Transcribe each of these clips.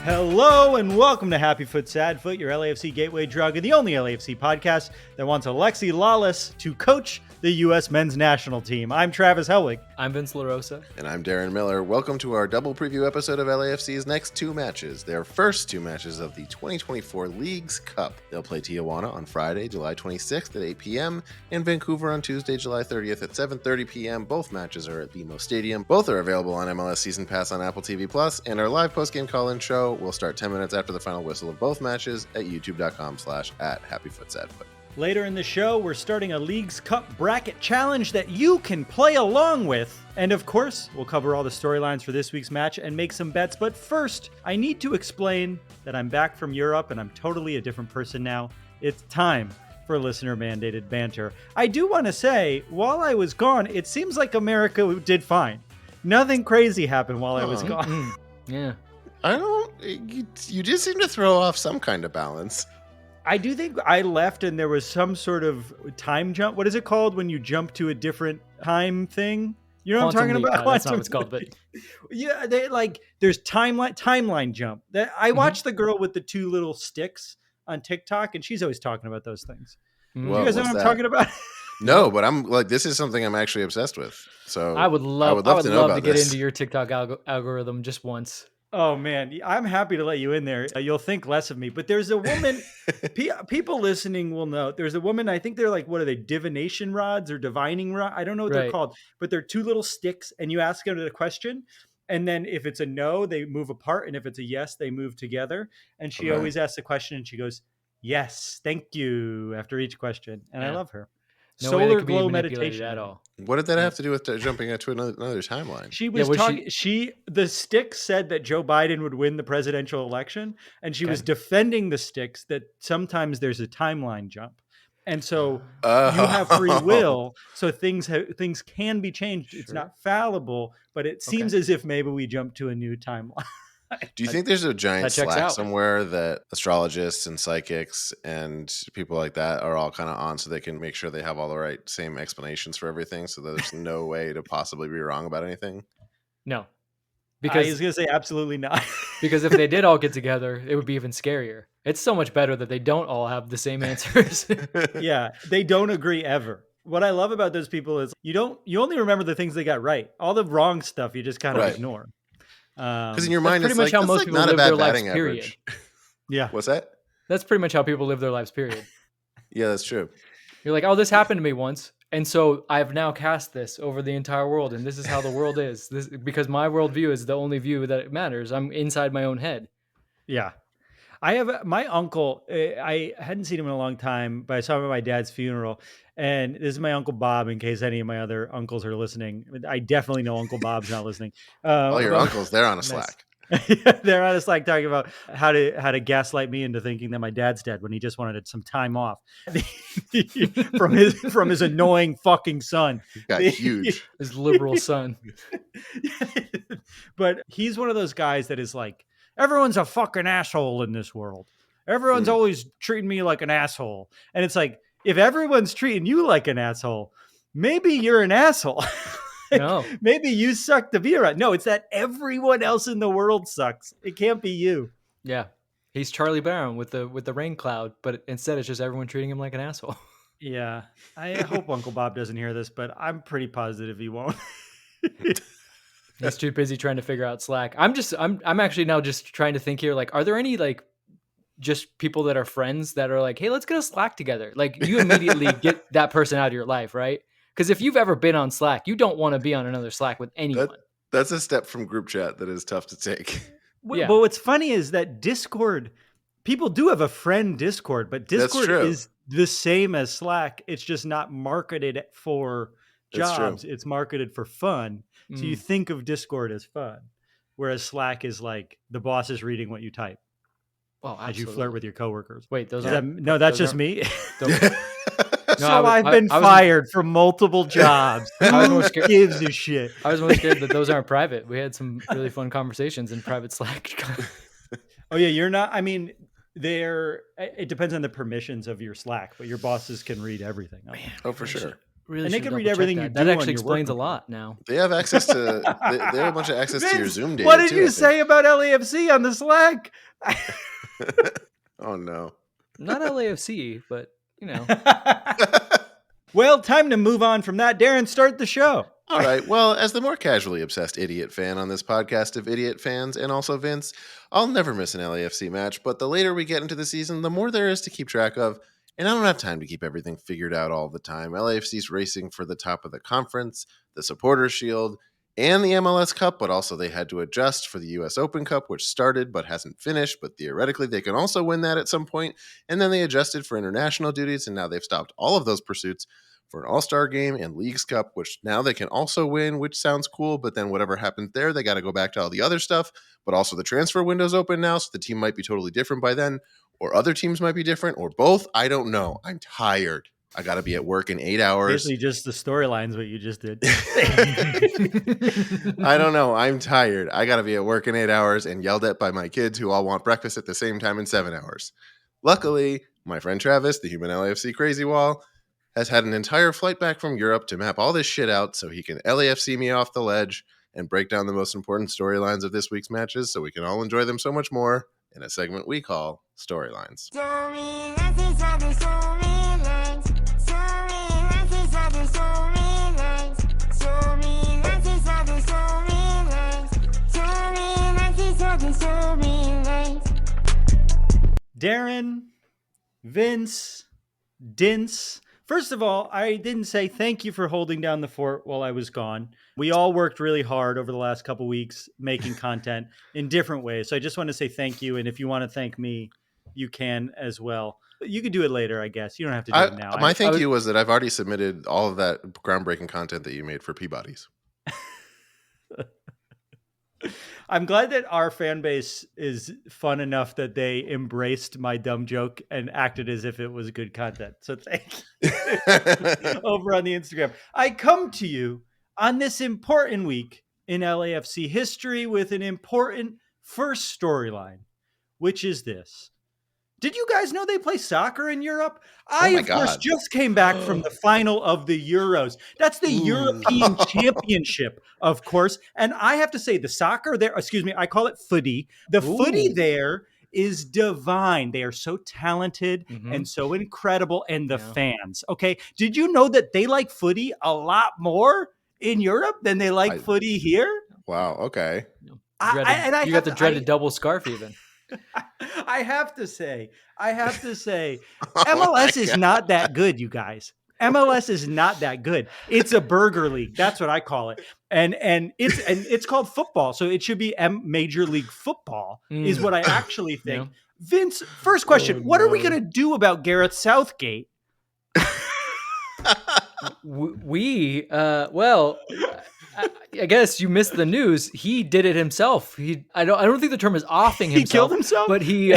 Hello and welcome to Happy Foot Sad Foot, your LAFC gateway drug and the only LAFC podcast that wants Alexi Lawless to coach the U.S. men's national team. I'm Travis Helwig. I'm Vince LaRosa. And I'm Darren Miller. Welcome to our double preview episode of LAFC's next two matches. Their first two matches of the 2024 Leagues Cup. They'll play TIJUANA on Friday, July 26th at 8 p.m. and Vancouver on Tuesday, July 30th at 7:30 p.m. Both matches are at BMO Stadium. Both are available on MLS Season Pass on Apple TV Plus, and our live post-game call-in show will start 10 minutes after the final whistle of both matches at youtube.com/@HappyFootSadFoot. Later in the show, we're starting a Leagues Cup bracket challenge that you can play along with. And of course, we'll cover all the storylines for this week's match and make some bets. But first, I need to explain that I'm back from Europe and I'm totally a different person now. It's time for listener-mandated banter. I do want to say, while I was gone, it seems like America did fine. Nothing crazy happened while I was gone. Yeah. You did seem to throw off some kind of balance. I do think I left and there was some sort of time jump. What is it called when you jump to a different time thing? You know what I'm talking about? That's not what it's called, but yeah, there's timeline jump. I watched the girl with the two little sticks on TikTok, and she's always talking about those things. Well, you guys know what I'm talking about? No, but I'm like, this is something I'm actually obsessed with. So I would love to get into your TikTok algorithm just once. Oh man, I'm happy to let you in there. You'll think less of me, but there's a woman, people listening will know, there's a woman, I think they're like, what are they, divination rods or divining rod? I don't know what they're called, but they're two little sticks and you ask them a question. And then if it's a no, they move apart. And if it's a yes, they move together. And she always asks a question and she goes, yes, thank you, after each question. And I love her. No Solar glow meditation at all. What did that have to do with jumping into another timeline? She was talking. The sticks said that Joe Biden would win the presidential election, and she was defending the sticks that sometimes there's a timeline jump, and so you have free will. So things can be changed. Sure. It's not fallible, but it seems as if maybe we jump to a new timeline. Do you think there's a giant Slack somewhere that astrologists and psychics and people like that are all kind of on so they can make sure they have all the same explanations for everything so that there's no way to possibly be wrong about anything? No. Because I was going to say absolutely not. Because if they did all get together, it would be even scarier. It's so much better that they don't all have the same answers. Yeah, they don't agree ever. What I love about those people is you only remember the things they got right. All the wrong stuff you just kind of ignore. Because in your mind, pretty much how most people live their lives, period. Yeah. What's that? That's pretty much how people live their lives, period. Yeah, that's true. You're like, oh, this happened to me once. And so I've now cast this over the entire world. And this is how the world is. Because my worldview is the only view that matters. I'm inside my own head. Yeah. I have my uncle, I hadn't seen him in a long time, but I saw him at my dad's funeral. And this is my Uncle Bob, in case any of my other uncles are listening. I definitely know Uncle Bob's not listening. All your uncles, they're on a Slack. They're on a Slack talking about how to gaslight me into thinking that my dad's dead when he just wanted some time off from his annoying fucking son. He got huge. His liberal son. But he's one of those guys that is like, everyone's a fucking asshole in this world. Everyone's always treating me like an asshole. And it's like, if everyone's treating you like an asshole, maybe you're an asshole. No. Maybe you suck to be around. No, it's that everyone else in the world sucks. It can't be you. Yeah. He's Charlie Brown with the rain cloud, but instead it's just everyone treating him like an asshole. Yeah. I hope Uncle Bob doesn't hear this, but I'm pretty positive he won't. He's too busy trying to figure out Slack. I'm actually now just trying to think here, like, are there any just people that are friends that are like, hey, let's get a Slack together. Like you immediately get that person out of your life, right? Because if you've ever been on Slack, you don't want to be on another Slack with anyone. That's a step from group chat that is tough to take. Yeah. But what's funny is that Discord, people do have a friend Discord, but Discord is the same as Slack. It's just not marketed for jobs. It's marketed for fun. So you think of Discord as fun, whereas Slack is like the boss is reading what you type. Well, as you flirt with your coworkers. Wait, that's just me. No, I've been fired from multiple jobs. Who gives a shit? I was most scared that those aren't private. We had some really fun conversations in private Slack. Oh yeah, you're not. I mean, it depends on the permissions of your Slack, but your bosses can read everything. Oh, for sure. Really And they should can read double-check everything you that. do That on actually your explains a work computer. lot now. They have access to. They have a bunch of access to your Vince, Zoom data. what did too, you I think. say about LAFC on the Slack? Oh no. Not LAFC, but you know. Well, time to move on from that. Darren, start the show. All right. Well, as the more casually obsessed idiot fan on this podcast of idiot fans, and also Vince, I'll never miss an LAFC match. But the later we get into the season, the more there is to keep track of. And I don't have time to keep everything figured out all the time. LAFC's racing for the top of the conference, the Supporters Shield, and the MLS Cup, but also they had to adjust for the US Open Cup, which started but hasn't finished. But theoretically, they can also win that at some point. And then they adjusted for international duties, and now they've stopped all of those pursuits for an All-Star game and Leagues Cup, which now they can also win, which sounds cool. But then whatever happens there, they got to go back to all the other stuff. But also the transfer window's open now, so the team might be totally different by then. Or other teams might be different, or both. I don't know. I'm tired. I got to be at work in 8 hours. Basically just the storylines, what you just did. I don't know. I'm tired. I got to be at work in 8 hours and yelled at by my kids who all want breakfast at the same time in 7 hours. Luckily, my friend Travis, the human LAFC crazy wall, has had an entire flight back from Europe to map all this shit out so he can LAFC me off the ledge and break down the most important storylines of this week's matches so we can all enjoy them so much more in a segment we call Storylines. Darren, Vince, Dince. First of all, I didn't say thank you for holding down the fort while I was gone. We all worked really hard over the last couple weeks making content in different ways. So I just want to say thank you. And if you want to thank me, you can as well. You can do it later, I guess. You don't have to do it now. My thank you was that I've already submitted all of that groundbreaking content that you made for Peabody's. I'm glad that our fan base is fun enough that they embraced my dumb joke and acted as if it was good content. So thank you. Over on the Instagram. I come to you on this important week in LAFC history with an important first storyline, which is this. Did you guys know they play soccer in Europe? I, of course, just came back from the final of the Euros. That's the European Championship, of course. And I have to say, the soccer there, I call it footy. The footy there is divine. They are so talented and so incredible. And the fans, okay? Did you know that they like footy a lot more in Europe than they like footy here? Wow, okay. You got the dreaded double scarf even. I have to say, MLS is not that good, you guys. MLS is not that good. It's a burger league. That's what I call it. And it's called football. So it should be Major League Football is what I actually think. Yeah. Vince, first question. What are we going to do about Gareth Southgate? I guess you missed the news. He did it himself. I don't think the term is offing himself. He killed himself? But he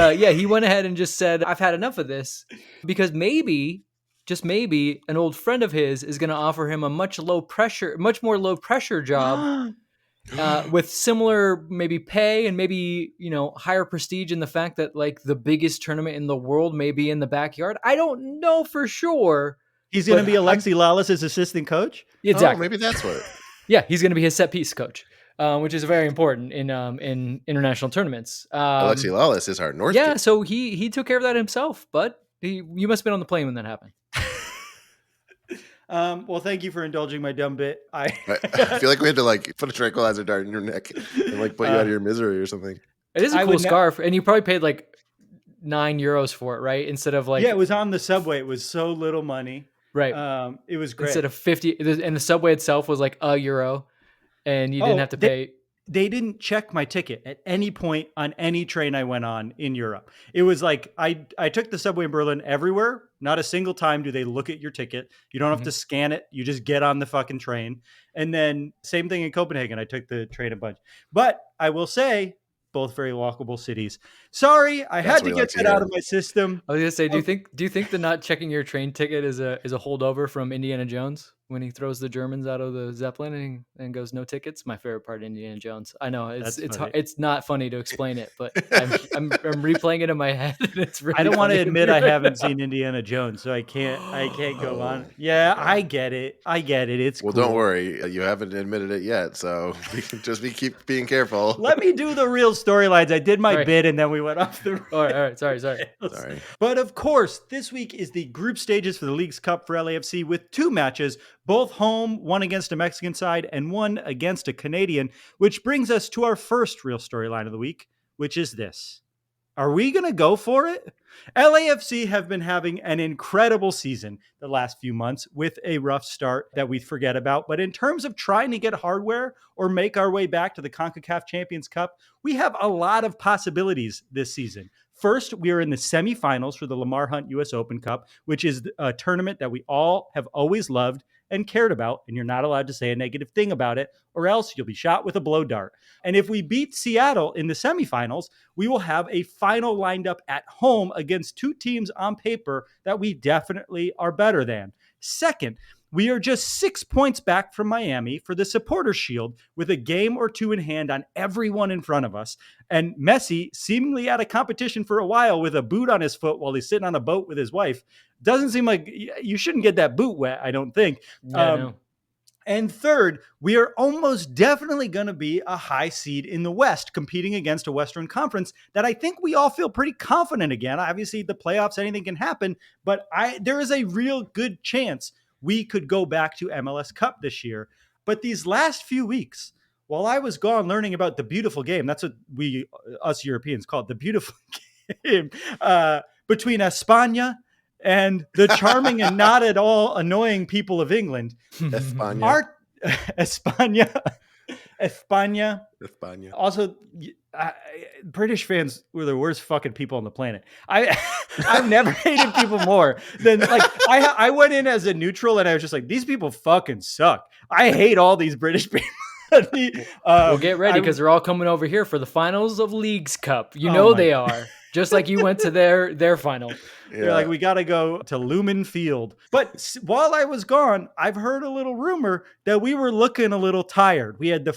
went ahead and just said, I've had enough of this. Because maybe, just maybe, an old friend of his is going to offer him a much more low pressure job with similar maybe pay and maybe, higher prestige in the fact that like the biggest tournament in the world may be in the backyard. I don't know for sure. He's going to be Alexi Lawless's assistant coach? Oh, Exactly. maybe that's what. Yeah, he's going to be his set piece coach, which is very important in international tournaments. Alexi Lawless is our North. Yeah, kid. so he took care of that himself, but you must have been on the plane when that happened. Well, thank you for indulging my dumb bit. I feel like we had to put a tranquilizer dart in your neck and put you out of your misery or something. It is a cool scarf, and you probably paid like €9 for it, right? Instead of it was on the subway. It was so little money. Right. It was great. Instead of 50, and the subway itself was like €1, and you didn't have to pay. They didn't check my ticket at any point on any train I went on in Europe. It was like I took the subway in Berlin everywhere. Not a single time do they look at your ticket. You don't have to scan it. You just get on the fucking train. And then same thing in Copenhagen. I took the train a bunch. But I will say, both very walkable cities. Sorry, I had to get that out of my system. I was gonna say, do you think the not checking your train ticket is a holdover from Indiana Jones? when he throws the Germans out of the Zeppelin and goes no tickets. My favorite part of Indiana Jones. I know That's it's funny. it's not funny to explain it, but I'm replaying it in my head. And it's really I don't want to funny admit me I right haven't now. seen Indiana Jones, so I can't go on. Oh, Yeah, okay. I get it. It's Well, cool. don't worry. You haven't admitted it yet, so keep being careful. Let me do the real storylines. I did my All right. bit and then we went off the All right. Sorry. Sorry. But of course, this week is the group stages for the Leagues Cup for LAFC with 2 matches, both home, one against a Mexican side and one against a Canadian, which brings us to our first real storyline of the week, which is this. Are we going to go for it? LAFC have been having an incredible season the last few months with a rough start that we forget about. But in terms of trying to get hardware or make our way back to the CONCACAF Champions Cup, we have a lot of possibilities this season. First, we are in the semifinals for the Lamar Hunt US Open Cup, which is a tournament that we all have always loved and cared about, and you're not allowed to say a negative thing about it, or else you'll be shot with a blow dart. And if we beat Seattle in the semifinals, we will have a final lined up at home against 2 teams on paper that we definitely are better than. Second, we are just 6 points back from Miami for the Supporters' Shield with a game or 2 in hand on everyone in front of us. And Messi, seemingly out of competition for a while with a boot on his foot while he's sitting on a boat with his wife, doesn't seem like you shouldn't get that boot wet, I don't think. Yeah, no. And third, we are almost definitely going to be a high seed in the West, competing against a Western Conference that I think we all feel pretty confident again. Obviously, the playoffs, anything can happen, but there is a real good chance we could go back to MLS Cup this year. But these last few weeks, while I was gone learning about the beautiful game, that's what us Europeans call it, the beautiful game between España and the charming and not at all annoying people of England. España. España. Also, British fans were the worst fucking people on the planet. I've never hated people more than I went in as a neutral and I was just like, these people fucking suck. I hate all these British people. Well, get ready because they're all coming over here for the finals of Leagues Cup. You know they are. Just like you went to their final. Yeah. They're like, we got to go to Lumen Field. But while I was gone, I've heard a little rumor that we were looking a little tired. We had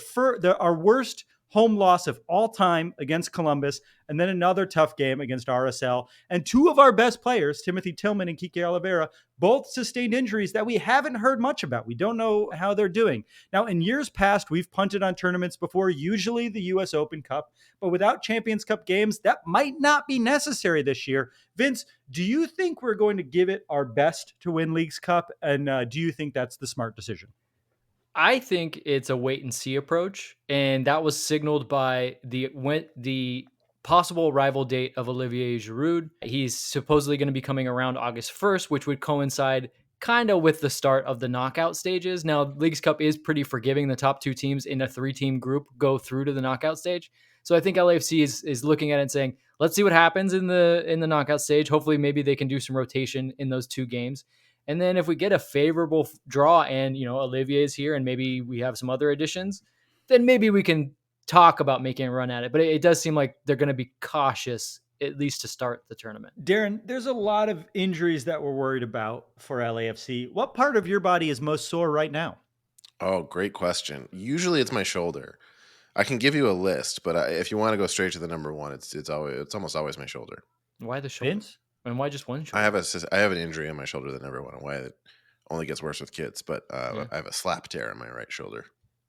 our worst home loss of all time against Columbus, and then another tough game against RSL. And 2 of our best players, Timothy Tillman and Kike Oliveira, both sustained injuries that we haven't heard much about. We don't know how they're doing. Now, in years past, we've punted on tournaments before, usually the US Open Cup, but without Champions Cup games, that might not be necessary this year. Vince, do you think we're going to give it our best to win Leagues Cup? And do you think that's the smart decision? I think it's a wait and see approach, and that was signaled by the possible arrival date of Olivier Giroud. He's supposedly going to be coming around August 1st, which would coincide kind of with the start of the knockout stages. Now, Leagues Cup is pretty forgiving. The top 2 teams in a 3-team group go through to the knockout stage. So I think LAFC is looking at it and saying, let's see what happens in the knockout stage. Hopefully, maybe they can do some rotation in those 2 games. And then if we get a favorable draw and, Olivier is here and maybe we have some other additions, then maybe we can talk about making a run at it. But it does seem like they're going to be cautious, at least to start the tournament. Darren, there's a lot of injuries that we're worried about for LAFC. What part of your body is most sore right now? Oh, great question. Usually it's my shoulder. I can give you a list, but if you want to go straight to the number one, it's almost always my shoulder. Why the shoulder? Vince? And why just one shoulder? I have an injury in my shoulder that never went away. It only gets worse with kids, but I have a slap tear in my right shoulder.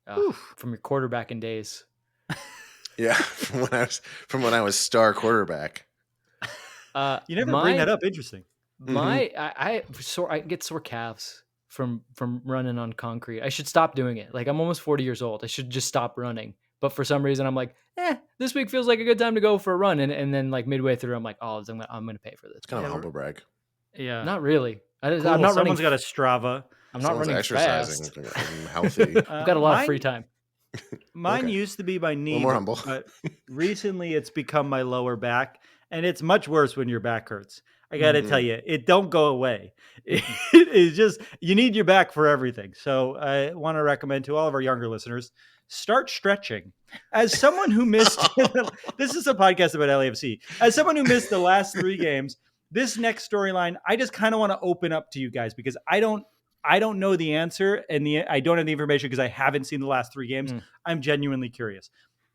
From your quarterbacking days. Yeah, from when I was star quarterback. You never bring that up. Interesting. I get sore calves from running on concrete. I should stop doing it. Like, I'm almost 40 years old. I should just stop running. But for some reason, I'm like, this week feels like a good time to go for a run. And then like midway through, I'm like, I'm going to pay for this. It's kind of a humble brag. Yeah. Not really. Cool. I'm not Someone's running. got a Strava. I'm not running exercising fast. and healthy. I've got a lot of free time. Mine used to be my knee. more humble. But recently it's become my lower back. And it's much worse when your back hurts. I got to tell you, it don't go away. It's just, you need your back for everything. So I want to recommend to all of our younger listeners, start stretching. As someone who missed, this is a podcast about LAFC. As someone who missed the last 3 games, this next storyline, I just kind of want to open up to you guys because I don't I don't know the answer, and I don't have the information because I haven't seen the last 3 games. I'm genuinely curious.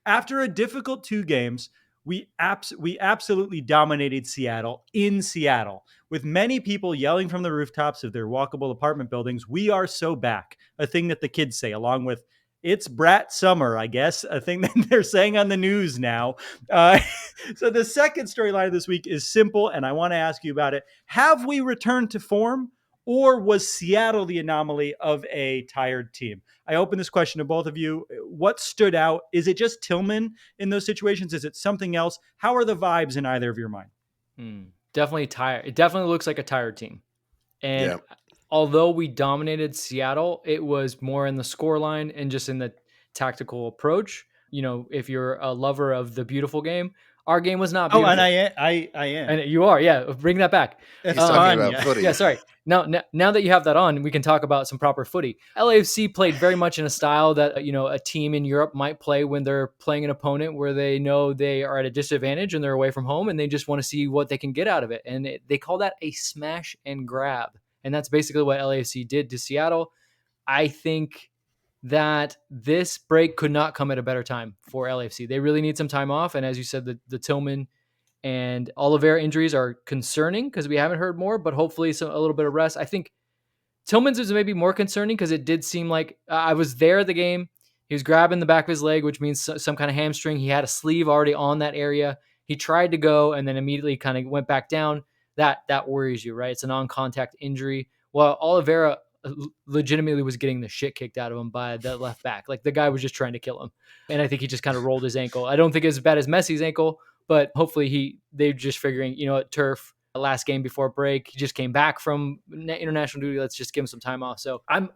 After a difficult 2 games, we absolutely dominated Seattle in Seattle, with many people yelling from the rooftops of their walkable apartment buildings, "We are so back," a thing that the kids say, along with "It's brat summer," I guess, a thing that they're saying on the news now. So the second storyline of this week is simple, and I want to ask you about it. Have we returned to form, or was Seattle the anomaly of a tired team? I open this question to both of you. What stood out? Is it just Tillman in those situations? Is it something else? How are the vibes in either of your mind? Definitely tired. It definitely looks like a tired team. And although we dominated Seattle, it was more in the scoreline and just in the tactical approach. You know, if you're a lover of the beautiful game, our game was not beautiful. Oh, and I am. And you are, yeah. Bring that back. He's talking about footy. Yeah, sorry. Now that you have that on, we can talk about some proper footy. LAFC played very much in a style that, you know, a team in Europe might play when they're playing an opponent where they know they are at a disadvantage and they're away from home and they just want to see what they can get out of it. And they call that a smash and grab. And that's basically what LAFC did to Seattle. I think that this break could not come at a better time for LAFC. They really need some time off. And as you said, the Tillman and Oliveira injuries are concerning because we haven't heard more, but hopefully a little bit of rest. I think Tillman's is maybe more concerning because it did seem like I was there at the game. He was grabbing the back of his leg, which means some kind of hamstring. He had a sleeve already on that area. He tried to go and then immediately kind of went back down. That worries you, right? It's a non-contact injury. Well, Oliveira legitimately was getting the shit kicked out of him by the left back. Like the guy was just trying to kill him. And I think he just kind of rolled his ankle. I don't think it's as bad as Messi's ankle, but hopefully they're just figuring, you know, at turf last game before break, he just came back from international duty. Let's just give him some time off. So I'm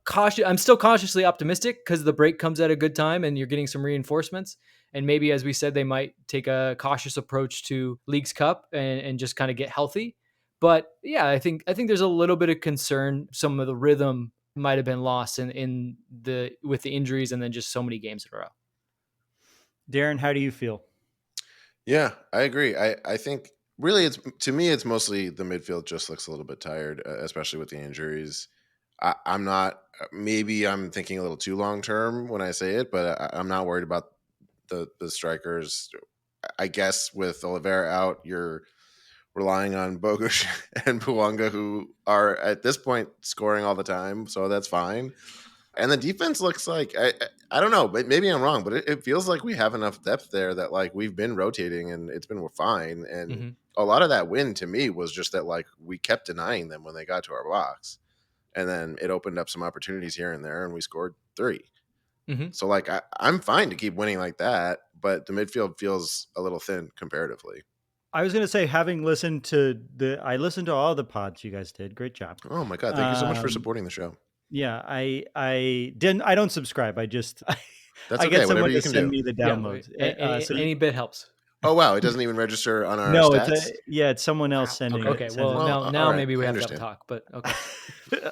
cautious. I'm still cautiously optimistic because the break comes at a good time and you're getting some reinforcements. And maybe, as we said, they might take a cautious approach to Leagues Cup and just kind of get healthy. But yeah, I think there's a little bit of concern. Some of the rhythm might have been lost with the injuries and then just so many games in a row. Darren, how do you feel? Yeah, I agree. I think really it's mostly the midfield just looks a little bit tired, especially with the injuries. I'm not, maybe I'm thinking a little too long term when I say it, but I'm not worried about the strikers. I guess with Oliveira out, you're relying on Bogusz and Puanga, who are at this point scoring all the time, so that's fine. And the defense looks like, I don't know, but maybe I'm wrong, but it feels like we have enough depth there that like we've been rotating and we're fine. And a lot of that win to me was just that like we kept denying them when they got to our box. And then it opened up some opportunities here and there and we scored 3. So like I'm fine to keep winning like that, but the midfield feels a little thin comparatively. I was going to say, having listened to I listened to all the pods you guys did. Great job. Oh my God. Thank you so much for supporting the show. Yeah, I don't subscribe. I just That's I okay. get someone Whatever you to can send do. me the downloads. So any bit helps. Oh wow, it doesn't even register on our no, stats? it's someone else sending. Okay, well, now right, maybe we have to understand. talk, but okay.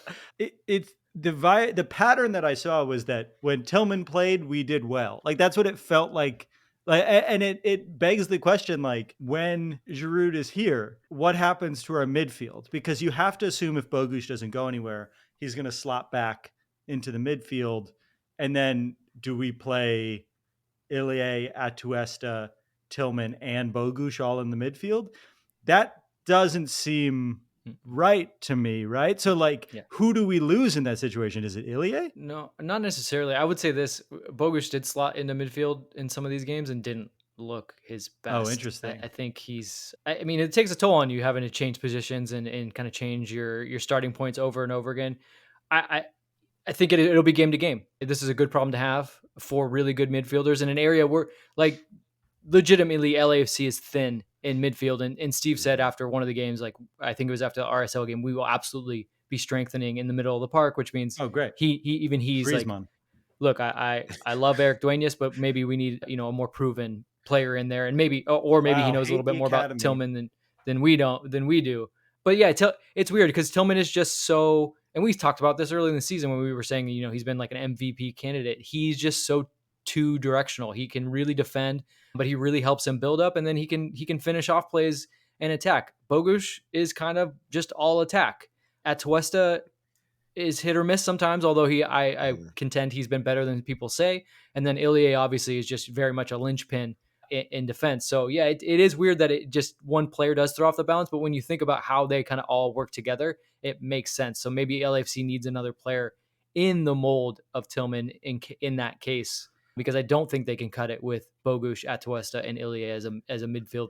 It's the pattern that I saw was that when Tillman played, we did well. Like that's what it felt like. And it begs the question, like, when Giroud is here, what happens to our midfield? Because you have to assume if Bogusz doesn't go anywhere, he's going to slot back into the midfield. And then do we play Ilie, Atuesta, Tillman, and Bogusz all in the midfield? That doesn't seem right to me, right? So, like, who do we lose in that situation? Is it Ilie? No, not necessarily. I would say this: Bogusz did slot into midfield in some of these games and didn't look his best. Oh, interesting. I think I mean, it takes a toll on you having to change positions and kind of change your starting points over and over again. I think it'll be game to game. This is a good problem to have for really good midfielders in an area where, like, legitimately LAFC is thin in midfield. And Steve said after one of the games, like I think it was after the RSL game, we will absolutely be strengthening in the middle of the park, which means great. He's Griezmann. like, look, I love Eric Duenas, but maybe we need, you know, a more proven player in there, and maybe he knows a little bit more about Tillman than we do. But yeah, it's weird because Tillman is just so, and we talked about this early in the season when we were saying, you know, he's been like an MVP candidate. He's just so two directional. He can really defend, but he really helps him build up, and then he can finish off plays and attack. Bogusz is kind of just all attack. Atuesta is hit or miss sometimes, although I contend he's been better than people say. And then Ilie obviously is just very much a linchpin in defense. So yeah, it is weird that it just one player does throw off the balance, but when you think about how they kind of all work together, it makes sense. So maybe LAFC needs another player in the mold of Tillman in that case, because I don't think they can cut it with Bogusz, Atuesta, and Ilie as a midfield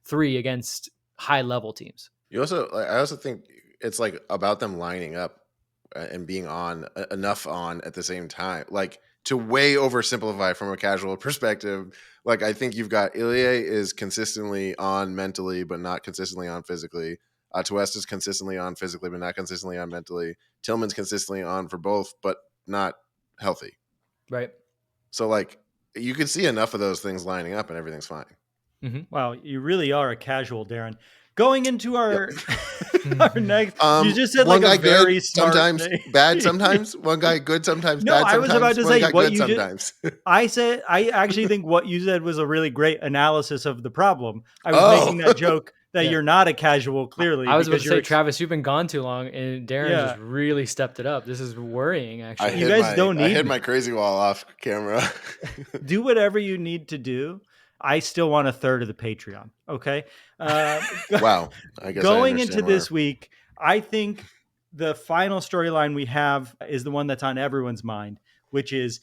three against high level teams. I also think it's like about them lining up and being on enough on at the same time, like to way oversimplify from a casual perspective. Like I think you've got Ilie is consistently on mentally, but not consistently on physically. Atuesta is consistently on physically, but not consistently on mentally. Tillman's consistently on for both, but not healthy. Right. So like you can see enough of those things lining up and everything's fine. Mm-hmm. Wow, you really are a casual, Darren. Going into our our next, you just said one like guy a very good, smart sometimes thing. bad, sometimes one guy good, sometimes No, bad. I was about to one say guy what good you sometimes. I actually think what you said was a really great analysis of the problem. I was making that joke that you're not a casual, clearly. I was about to say, Travis, you've been gone too long, and Darren Yeah. just really stepped it up. This is worrying, actually. You guys don't need I hid me. my crazy wall off camera. Do whatever you need to do. I still want a third of the Patreon. Okay. Wow. I guess going into this week, I think the final storyline we have is the one that's on everyone's mind, which is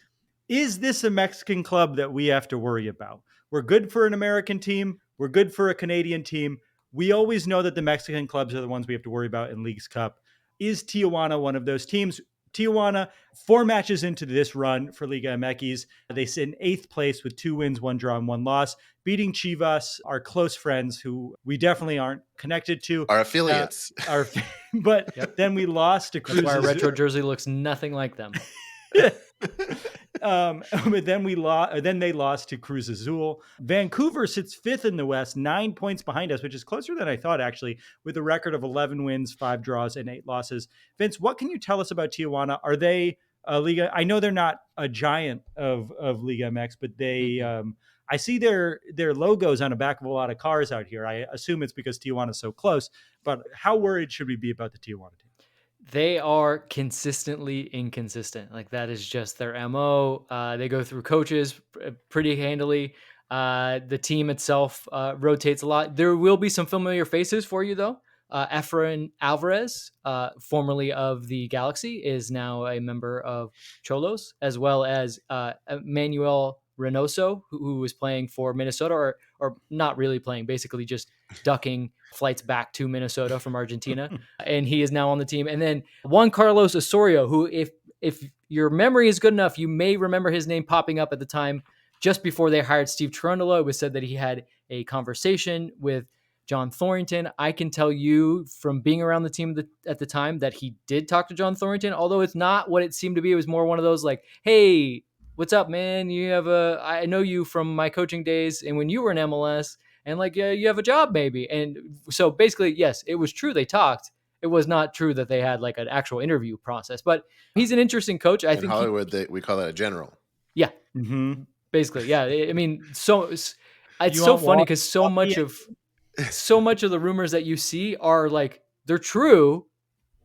this a Mexican club that we have to worry about? We're good for an American team. We're good for a Canadian team. We always know that the Mexican clubs are the ones we have to worry about in Leagues Cup. Is Tijuana one of those teams? Tijuana, 4 matches into this run for Liga MX, they sit in 8th place with 2 wins, 1 draw, and 1 loss, beating Chivas, our close friends who we definitely aren't connected to. Our affiliates. But then we lost to Cruz. That's why our retro jersey looks nothing like them. But then they lost to Cruz Azul. Vancouver sits 5th in the West, 9 points behind us, which is closer than I thought, actually, with a record of 11 wins, 5 draws, and 8 losses. Vince, what can you tell us about Tijuana? Are they a Liga? I know they're not a giant of Liga MX, but they I see their logos on the back of a lot of cars out here. I assume it's because Tijuana is so close, but how worried should we be about the Tijuana team? They are consistently inconsistent. Like that is just their MO. They go through coaches pretty handily. The team itself rotates a lot. There will be some familiar faces for you though. Efrain Alvarez, formerly of the Galaxy, is now a member of Xolos, as well as Manuel Reynoso, who was playing for Minnesota, or not really playing, basically just ducking flights back to Minnesota from Argentina. And he is now on the team. And then Juan Carlos Osorio, who, if your memory is good enough, you may remember his name popping up at the time just before they hired Steve Cherundolo. It was said that he had a conversation with John Thorrington. I can tell you from being around the team at the time that he did talk to John Thorrington, although it's not what it seemed to be. It was more one of those like, hey, what's up, man? I know you from my coaching days and when you were in MLS, and like, you have a job maybe. And so basically, yes, it was true. They talked. It was not true that they had like an actual interview process, but he's an interesting coach. I think in Hollywood, we call that a general. Yeah. Mm-hmm. Basically. Yeah. I mean, so it's so funny because so much of the rumors that you see are like, they're true,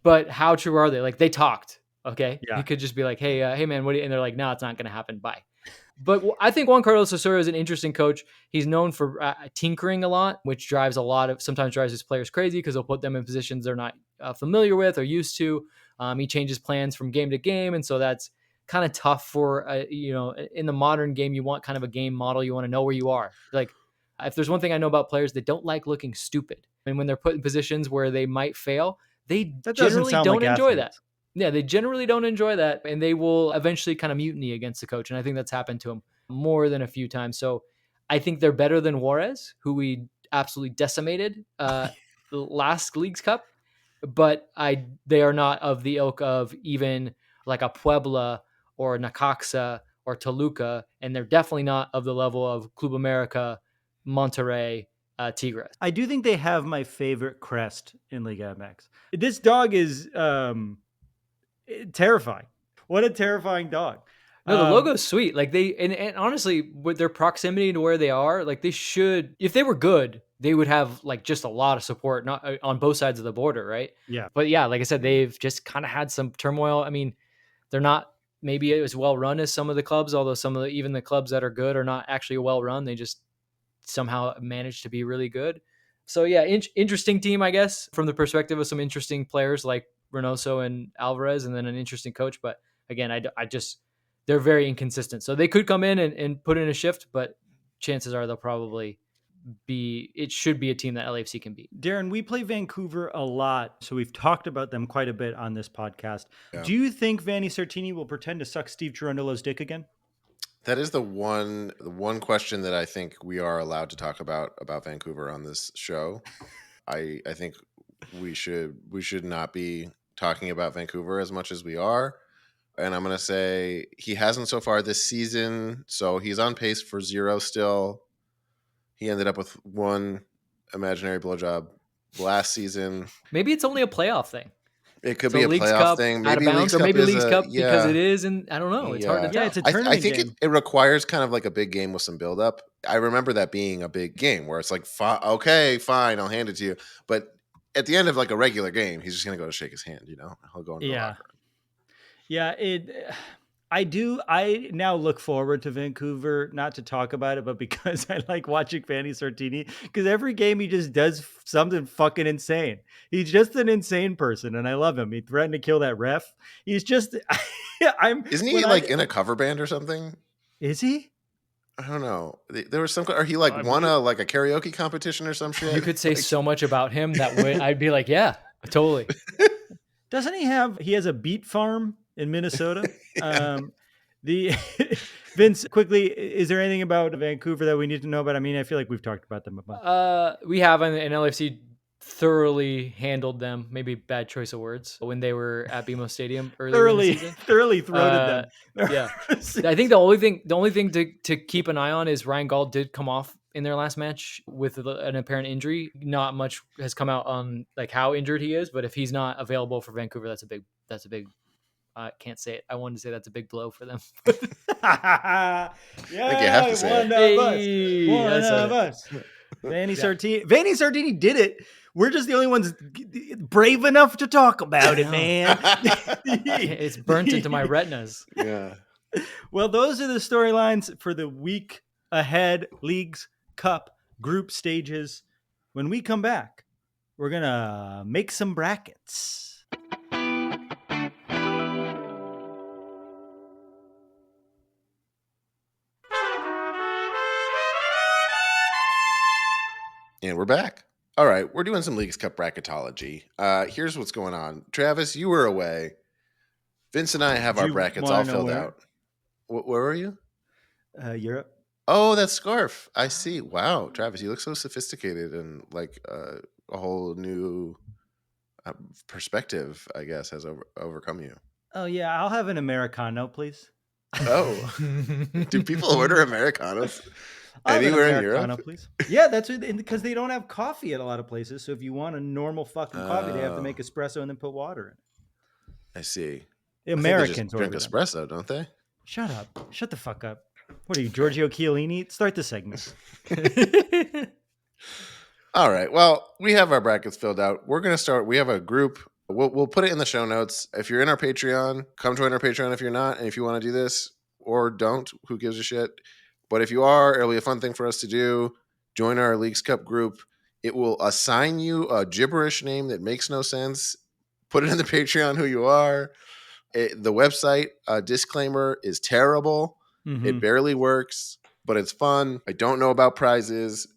but how true are they? Like they talked. Okay. Yeah. You could just be like, hey man, what do you, and they're like, no, it's not going to happen. Bye. But I think Juan Carlos Osorio is an interesting coach. He's known for tinkering a lot, which sometimes drives his players crazy because he'll put them in positions they're not familiar with or used to. He changes plans from game to game. And so that's kind of tough for, in the modern game, you want kind of a game model. You want to know where you are. Like if there's one thing I know about players, they don't like looking stupid. And when they're put in positions where they might fail, they generally don't enjoy that. Yeah, they generally don't enjoy that, and they will eventually kind of mutiny against the coach. And I think that's happened to them more than a few times. So I think they're better than Juarez, who we absolutely decimated last Leagues Cup. But they are not of the ilk of even like a Puebla or Necaxa or Toluca, and they're definitely not of the level of Club America, Monterrey, Tigres. I do think they have my favorite crest in Liga MX. This dog is terrifying. What a terrifying dog. No, the logo's sweet. Like and honestly, with their proximity to where they are, like they should, if they were good, they would have like just a lot of support, not on both sides of the border, right? Yeah. But yeah, like I said, they've just kind of had some turmoil. I mean, they're not maybe as well run as some of the clubs, although even the clubs that are good are not actually well run. They just somehow managed to be really good. So yeah, interesting team, I guess, from the perspective of some interesting players like Reynoso and Alvarez, and then an interesting coach. But again, I just they're very inconsistent. So they could come in and put in a shift, but chances are they'll probably it should be a team that LAFC can beat. Darren, we play Vancouver a lot, so we've talked about them quite a bit on this podcast. Yeah. Do you think Vanni Sartini will pretend to suck Steve Cherundolo's dick again? That is the one question that I think we are allowed to talk about Vancouver on this show. I think we should not be talking about Vancouver as much as we are. And I'm going to say he hasn't so far this season, so he's on pace for 0 still. He ended up with 1 imaginary blowjob last season. Maybe it's only a playoff thing. It could So be a Leagues playoff Cup thing. out of Maybe bounds, Leagues or Cup maybe is Leagues Cup because it is, and I don't know. It's hard to tell. Yeah, it's a tournament I think game. it requires kind of like a big game with some buildup. I remember that being a big game where it's like, okay, fine, I'll hand it to you. But at the end of like a regular game, he's just going to go to shake his hand, He'll go into the locker room. Yeah, I now look forward to Vancouver, not to talk about it, but because I like watching Vanni Sartini, because every game he just does something fucking insane. He's just an insane person, and I love him. He threatened to kill that ref. He's just, Isn't he like in a cover band or something? Is he? I don't know. There was some, or he like won a karaoke competition or some shit. You could say so much about him that I'd be like, yeah, totally. Doesn't he has a beet farm in Minnesota? Vince, quickly, is there anything about Vancouver that we need to know about? I mean, I feel like we've talked about them a bunch. We have, and LAFC thoroughly handled them. Maybe bad choice of words when they were at BMO Stadium earlier in the season. Thoroughly throated them. Yeah, I think the only thing to keep an eye on is Ryan Gauld did come off in their last match with an apparent injury. Not much has come out on like how injured he is, but if he's not available for Vancouver, that's a big. I can't say it. I wanted to say that's a big blow for them. Yeah, I think you have to say one of us. Vanni Sartini did it. We're just the only ones brave enough to talk about it, man. It's burnt into my retinas. Yeah. Well, those are the storylines for the week ahead. Leagues Cup group stages. When we come back, we're going to make some brackets. And we're back. All right, we're doing some Leagues Cup bracketology. Here's what's going on. Travis, you were away. Vince and I have our brackets all filled out. Where were you? Europe. Oh, that scarf. I see. Wow, Travis, you look so sophisticated and like a whole new perspective, I guess, has overcome you. Oh, yeah. I'll have an Americano, please. Oh, do people order Americanos? Anywhere in Europe, please. Yeah, that's because they don't have coffee at a lot of places. So if you want a normal fucking coffee, they have to make espresso and then put water in it. I see. Americans drink espresso, don't they? Shut up! Shut the fuck up! What are you, Giorgio Chiellini? Start the segment. All right. Well, we have our brackets filled out. We're gonna start. We have a group. We'll put it in the show notes. If you're in our Patreon, come join our Patreon. If you're not, and if you want to do this or don't, who gives a shit? But if you are, it'll be a fun thing for us to do. Join our Leagues Cup group. It will assign you a gibberish name that makes no sense. Put it in the Patreon who you are. The website, disclaimer, is terrible. Mm-hmm. It barely works, but it's fun. I don't know about prizes.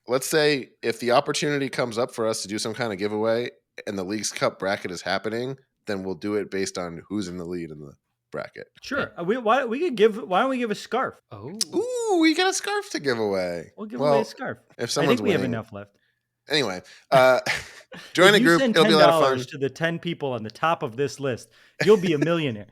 Let's say if the opportunity comes up for us to do some kind of giveaway and the Leagues Cup bracket is happening, then we'll do it based on who's in the lead in the bracket. Sure. Why don't we give a scarf? Oh, ooh, we got a scarf to give away. We'll give away a scarf. If someone's we have enough left. Anyway, join the group. It'll be a lot of fun. To the 10 people on the top of this list, you'll be a millionaire.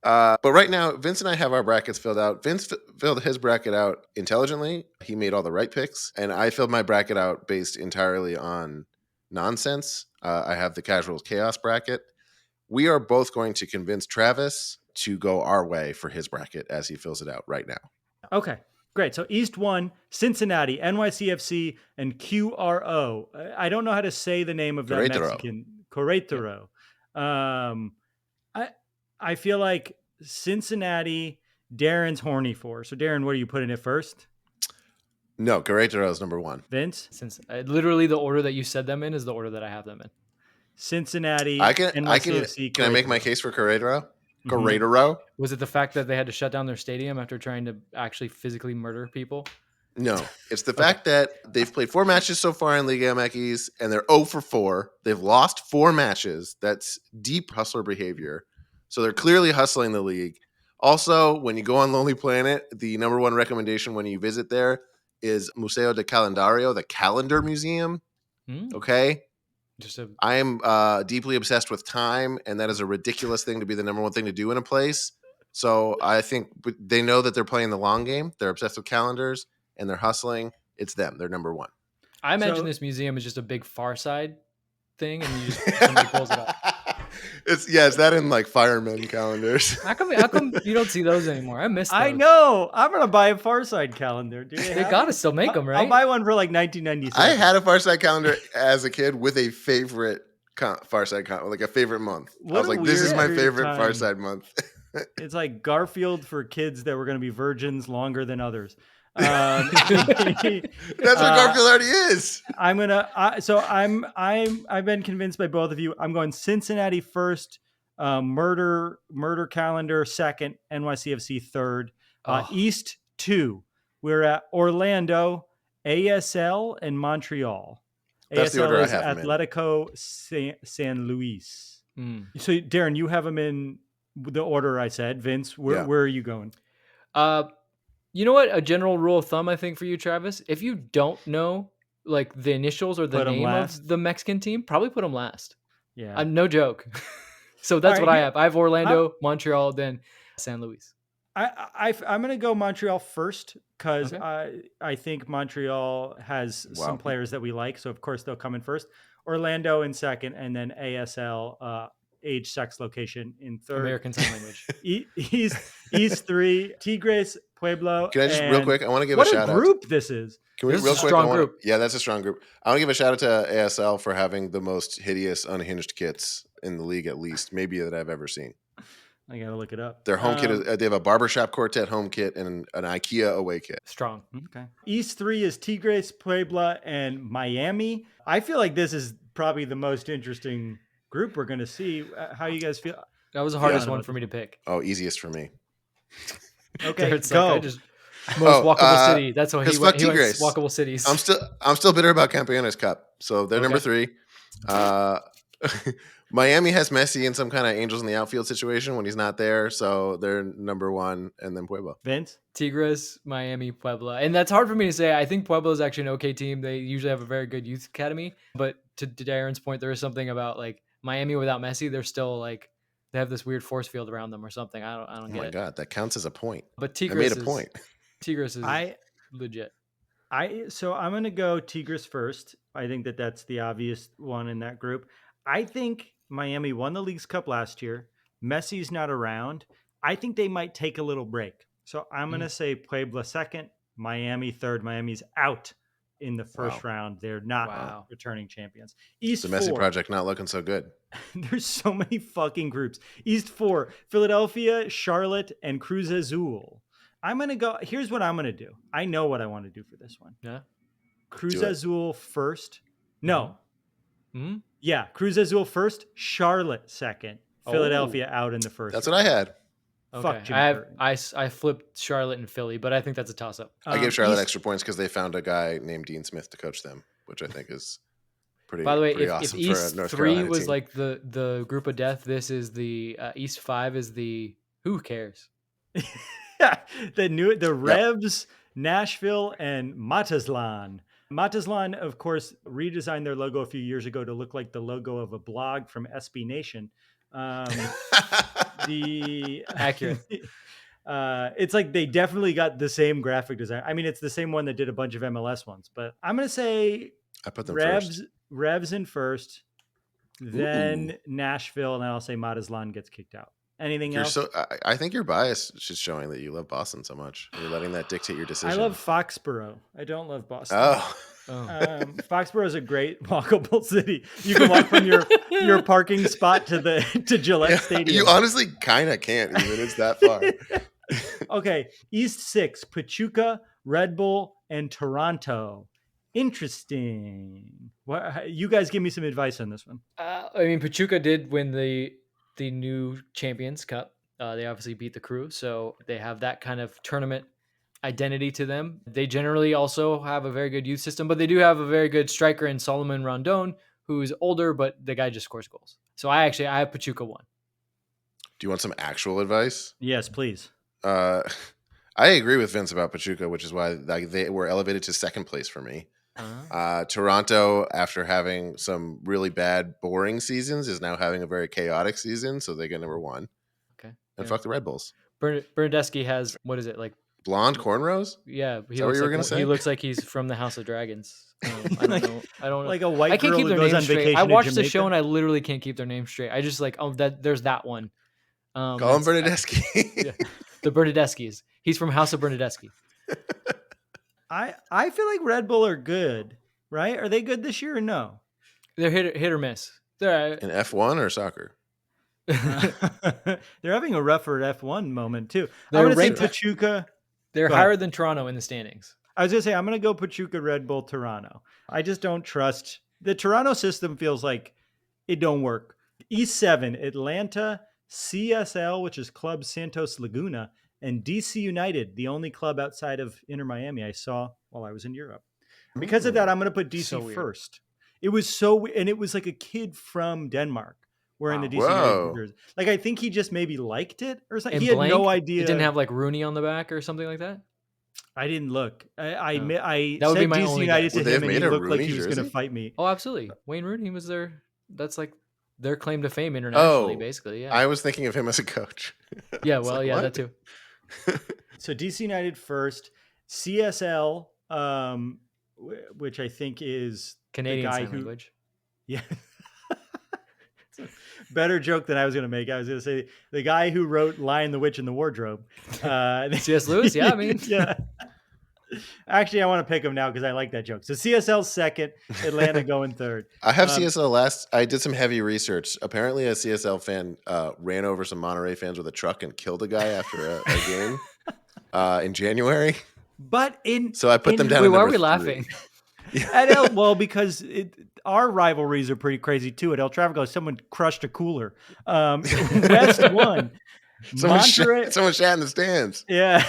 But right now, Vince and I have our brackets filled out. Vince filled his bracket out intelligently. He made all the right picks, and I filled my bracket out based entirely on nonsense. I have the casual chaos bracket. We are both going to convince Travis to go our way for his bracket as he fills it out right now. Okay. Great. So East 1, Cincinnati, NYCFC, and QRO. I don't know how to say the name of that Querétaro. Mexican. Querétaro. I feel like Cincinnati, Darren's horny for. So Darren, what are you putting it first? No, Querétaro is number 1. Vince? Since literally the order that you said them in is the order that I have them in. Cincinnati, NYCFC. Can I make my case for Querétaro? Querétaro? Was it the fact that they had to shut down their stadium after trying to actually physically murder people? No, it's the fact that they've played 4 matches so far in Liga MX, and they're 0 for 4. They've lost 4 matches. That's deep hustler behavior. So they're clearly hustling the league. Also, when you go on Lonely Planet, the number 1 recommendation when you visit there is Museo de Calendario, the calendar museum. Okay? I am deeply obsessed with time, and that is a ridiculous thing to be the number 1 thing to do in a place. So I think they know that they're playing the long game. They're obsessed with calendars, and they're hustling. It's them. They're number 1. I imagine this museum is just a big Far Side thing, and you just somebody pulls it up. It's that in like firemen calendars. How come you don't see those anymore? I miss those. I know. I'm gonna buy a Far Side calendar. They gotta still make them, right? I'll buy one for like 1996. I had a Far Side calendar as a kid with a favorite Far Side like a favorite month. I was like, this is my favorite Far Side month. It's like Garfield for kids that were going to be virgins longer than others. That's what Garfield already is. I've been convinced by both of you. I'm going Cincinnati first, murder calendar second, NYCFC third, East 2. We're at Orlando, ASL, and Montreal. That's ASL the order I is have Atletico San Luis. So Darren, you have them in the order I said. Vince, where are you going? You know what? A general rule of thumb, I think, for you, Travis, if you don't know like the initials or the name of the Mexican team, probably put them last. Yeah. No joke. So that's what I have. I have Orlando, Montreal, then San Luis. I'm going to go Montreal first because I think Montreal has some players that we like. So, of course, they'll come in first. Orlando in second, and then ASL, age, sex, location in third. American Sign Language. East 3, Tigres, Pueblo. Can I just real quick? I want to give a shout out. What a group this is. Can we real quick? Strong group. Yeah, that's a strong group. I want to give a shout out to ASL for having the most hideous, unhinged kits in the league, at least, maybe that I've ever seen. I gotta look it up. Their home kit is they have a barbershop quartet home kit and an IKEA away kit. Strong. Okay. East 3 is Tigres, Puebla, and Miami. I feel like this is probably the most interesting group we're gonna see. How you guys feel? That was the hardest one for me to pick. Oh, easiest for me. Okay, go. Most walkable city. That's why he went walkable cities. I'm still bitter about Campeones Cup. So they're number 3. Miami has Messi in some kind of angels in the outfield situation when he's not there. So they're number 1, and then Puebla. Vince? Tigres, Miami, Puebla. And that's hard for me to say. I think Puebla is actually an okay team. They usually have a very good youth academy. But to Darren's point, there is something about like Miami without Messi. They're still like, they have this weird force field around them or something. I don't get it. Oh my God, that counts as a point. But Tigres I made a point. Tigres is legit. So I'm going to go Tigres first. I think that's the obvious one in that group. I think Miami won the Leagues Cup last year. Messi's not around. I think they might take a little break. So I'm going to say Puebla second, Miami third. Miami's out in the first round. They're not returning champions. East the Messi 4. project not looking so good. There's so many fucking groups. East 4, Philadelphia, Charlotte, and Cruz Azul. I'm going to go. Here's what I'm going to do. I know what I want to do for this one. Yeah. Cruz Azul first. No. Mm-hmm. Yeah. Cruz Azul first, Charlotte second, Philadelphia out in the first. That's what I had. Okay. Fuck I flipped Charlotte and Philly, but I think that's a toss-up. I gave Charlotte extra points because they found a guy named Dean Smith to coach them, which I think is pretty. By the way, awesome if East for a North 3 Carolina was team. like the group of death, this is the East 5 is the who cares? the Revs, Nashville, and Matazlan. Matazlan, of course, redesigned their logo a few years ago to look like the logo of a blog from SB Nation. Accurate. It's like they definitely got the same graphic design. I mean, it's the same one that did a bunch of MLS ones, but I'm going to say I put them first. Revs in first, then Nashville, and then I'll say Matazlan gets kicked out. Anything You're else? I think your bias is showing that you love Boston so much. You're letting that dictate your decision. I love Foxborough. I don't love Boston. Oh. Foxborough is a great walkable city. You can walk from your parking spot to Gillette Stadium. You honestly kind of can't even. It's that far. Okay, East 6, Pachuca, Red Bull, and Toronto. Interesting. You guys give me some advice on this one. I mean, Pachuca did win the new Champions Cup. They obviously beat the Crew, so they have that kind of tournament identity to them. They generally also have a very good youth system, but they do have a very good striker in Solomon Rondon, who's older, but the guy just scores goals. So I have Pachuca 1. Do you want some actual advice? Yes, please. I agree with Vince about Pachuca, which is why they were elevated to second place for me. Toronto, after having some really bad, boring seasons, is now having a very chaotic season, so they get number 1. Okay. And fuck the Red Bulls. Bernadeschi has, what is it, like blonde cornrows? Yeah, is that what you were gonna say? He looks like he's from the House of Dragons. I don't know. Like a white I can't girl keep who their goes on names straight. vacation. I to watched the Jamaica. show and I literally can't keep their names straight. I just like, there's that one. Call him Bernadeschi. Yeah, the Bernadeschi's. He's from House of Bernadeschi. I feel like Red Bull are good, right? Are they good this year or no? They're hit or miss. They're In F1 or soccer? They're having a rougher F1 moment too. They're I'm going to say ranked- Pachuca. they're Go higher ahead. than Toronto in the standings. I was going to say I'm going to go Pachuca, Red Bull, Toronto. I just don't trust the Toronto system. Feels like it don't work. East 7, Atlanta, CSL, which is Club Santos Laguna, and DC United, the only club outside of Inter Miami I saw while I was in Europe. Because of that, I'm going to put DC So weird. first. It was and it was like a kid from Denmark wearing the DC Whoa. United jersey. Like I think he just maybe liked it or something. And He had blank, no idea. It didn't have like Rooney on the back or something like that. I didn't look. I That would said be my DC only United guess. to Would they him, have and he made a looked like Rooney he was going to jersey? fight me. Oh, absolutely. Wayne Rooney was there. That's like their claim to fame internationally, basically. Yeah. I was thinking of him as a coach. Yeah. It's Well, like, yeah, what? that too. So DC United first, CSL, which I think is Canadian guy sign who- language. yeah. It's a better joke than I was going to make. I was going to say the guy who wrote Lion the Witch in the Wardrobe. C.S. Lewis? Yeah, I mean. yeah. Actually, I want to pick him now because I like that joke. So CSL second, Atlanta going third. I have CSL last. I did some heavy research. Apparently, a CSL fan ran over some Monterey fans with a truck and killed a guy after a game in January. But So I put them down. Wait, at why are number we 3. laughing? Because our rivalries are pretty crazy too. At El Trafico, someone crushed a cooler. West won. Someone Monterey, shat in the stands. yeah.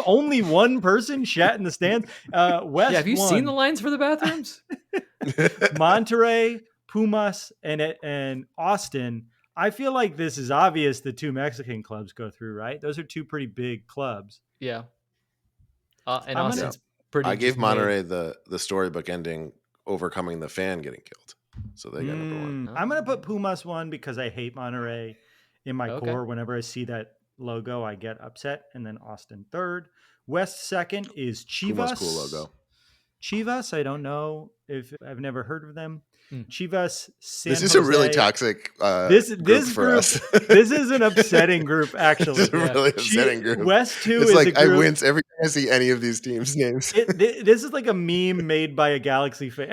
Only one person shat in the stands. West. Yeah, have you won. seen the lines for the bathrooms? Monterey, Pumas, and Austin? I feel like this is obvious. The two Mexican clubs go through, right? Those are two pretty big clubs. Yeah. And I'm Austin's pretty. I gave just Monterey the storybook ending, overcoming the fan getting killed. So they got number 1. I'm going to put Pumas 1 because I hate Monterey in my Okay. core. Whenever I see that logo, I get upset. And then Austin third. West second is Chivas. Pumas cool logo. Chivas, I don't know if I've never heard of them. Hmm. Chivas, San This is a really Jose. toxic This group for group, us. this is an upsetting group, actually. This is a really upsetting group. West 2 It's is like a group. I wince every time I see any of these teams' names. This is like a meme made by a Galaxy fan.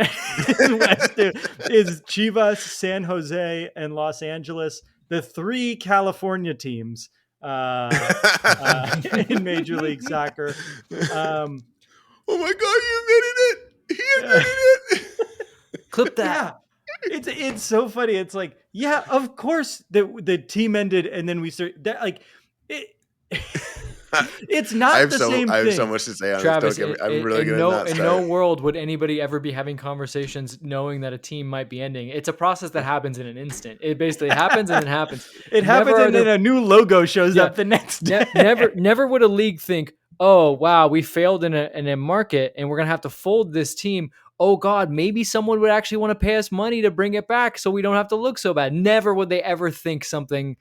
West 2 is Chivas, San Jose, and Los Angeles, the 3 California teams in Major League Soccer. Oh my God, you admitted it! He admitted it! Clip that. Yeah. It's so funny. It's like, yeah, of course the team ended and then we start that like it. It's not the same I thing. have so much to say on Travis, this. I'm really in going no, to not in start. no world would anybody ever be having conversations knowing that a team might be ending. It's a process that happens in an instant. It basically happens and then happens. It happens Never are and then there- a new logo shows Yeah. up the next day. never would a league think, oh wow, we failed in a market and we're gonna have to fold this team. Oh God, maybe someone would actually want to pay us money to bring it back so we don't have to look so bad. Never would they ever think something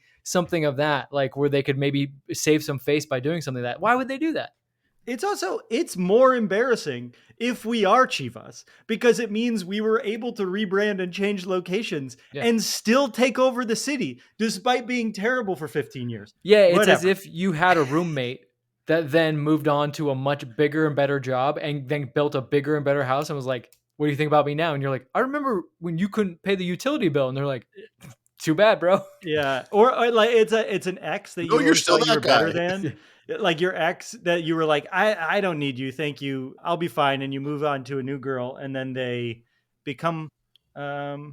of that, like where they could maybe save some face by doing something like that. Why would they do that? It's more embarrassing if we are Chivas because it means we were able to rebrand and change locations and still take over the city despite being terrible for 15 years. Yeah, it's Whatever. as if you had a roommate that then moved on to a much bigger and better job and then built a bigger and better house and was like, what do you think about me now? And you're like, I remember when you couldn't pay the utility bill. And they're like, too bad, bro. Yeah. Or like it's an ex that you're still thought you were that guy. better than. Like your ex that you were like, I don't need you. Thank you. I'll be fine. And you move on to a new girl and then they become Ella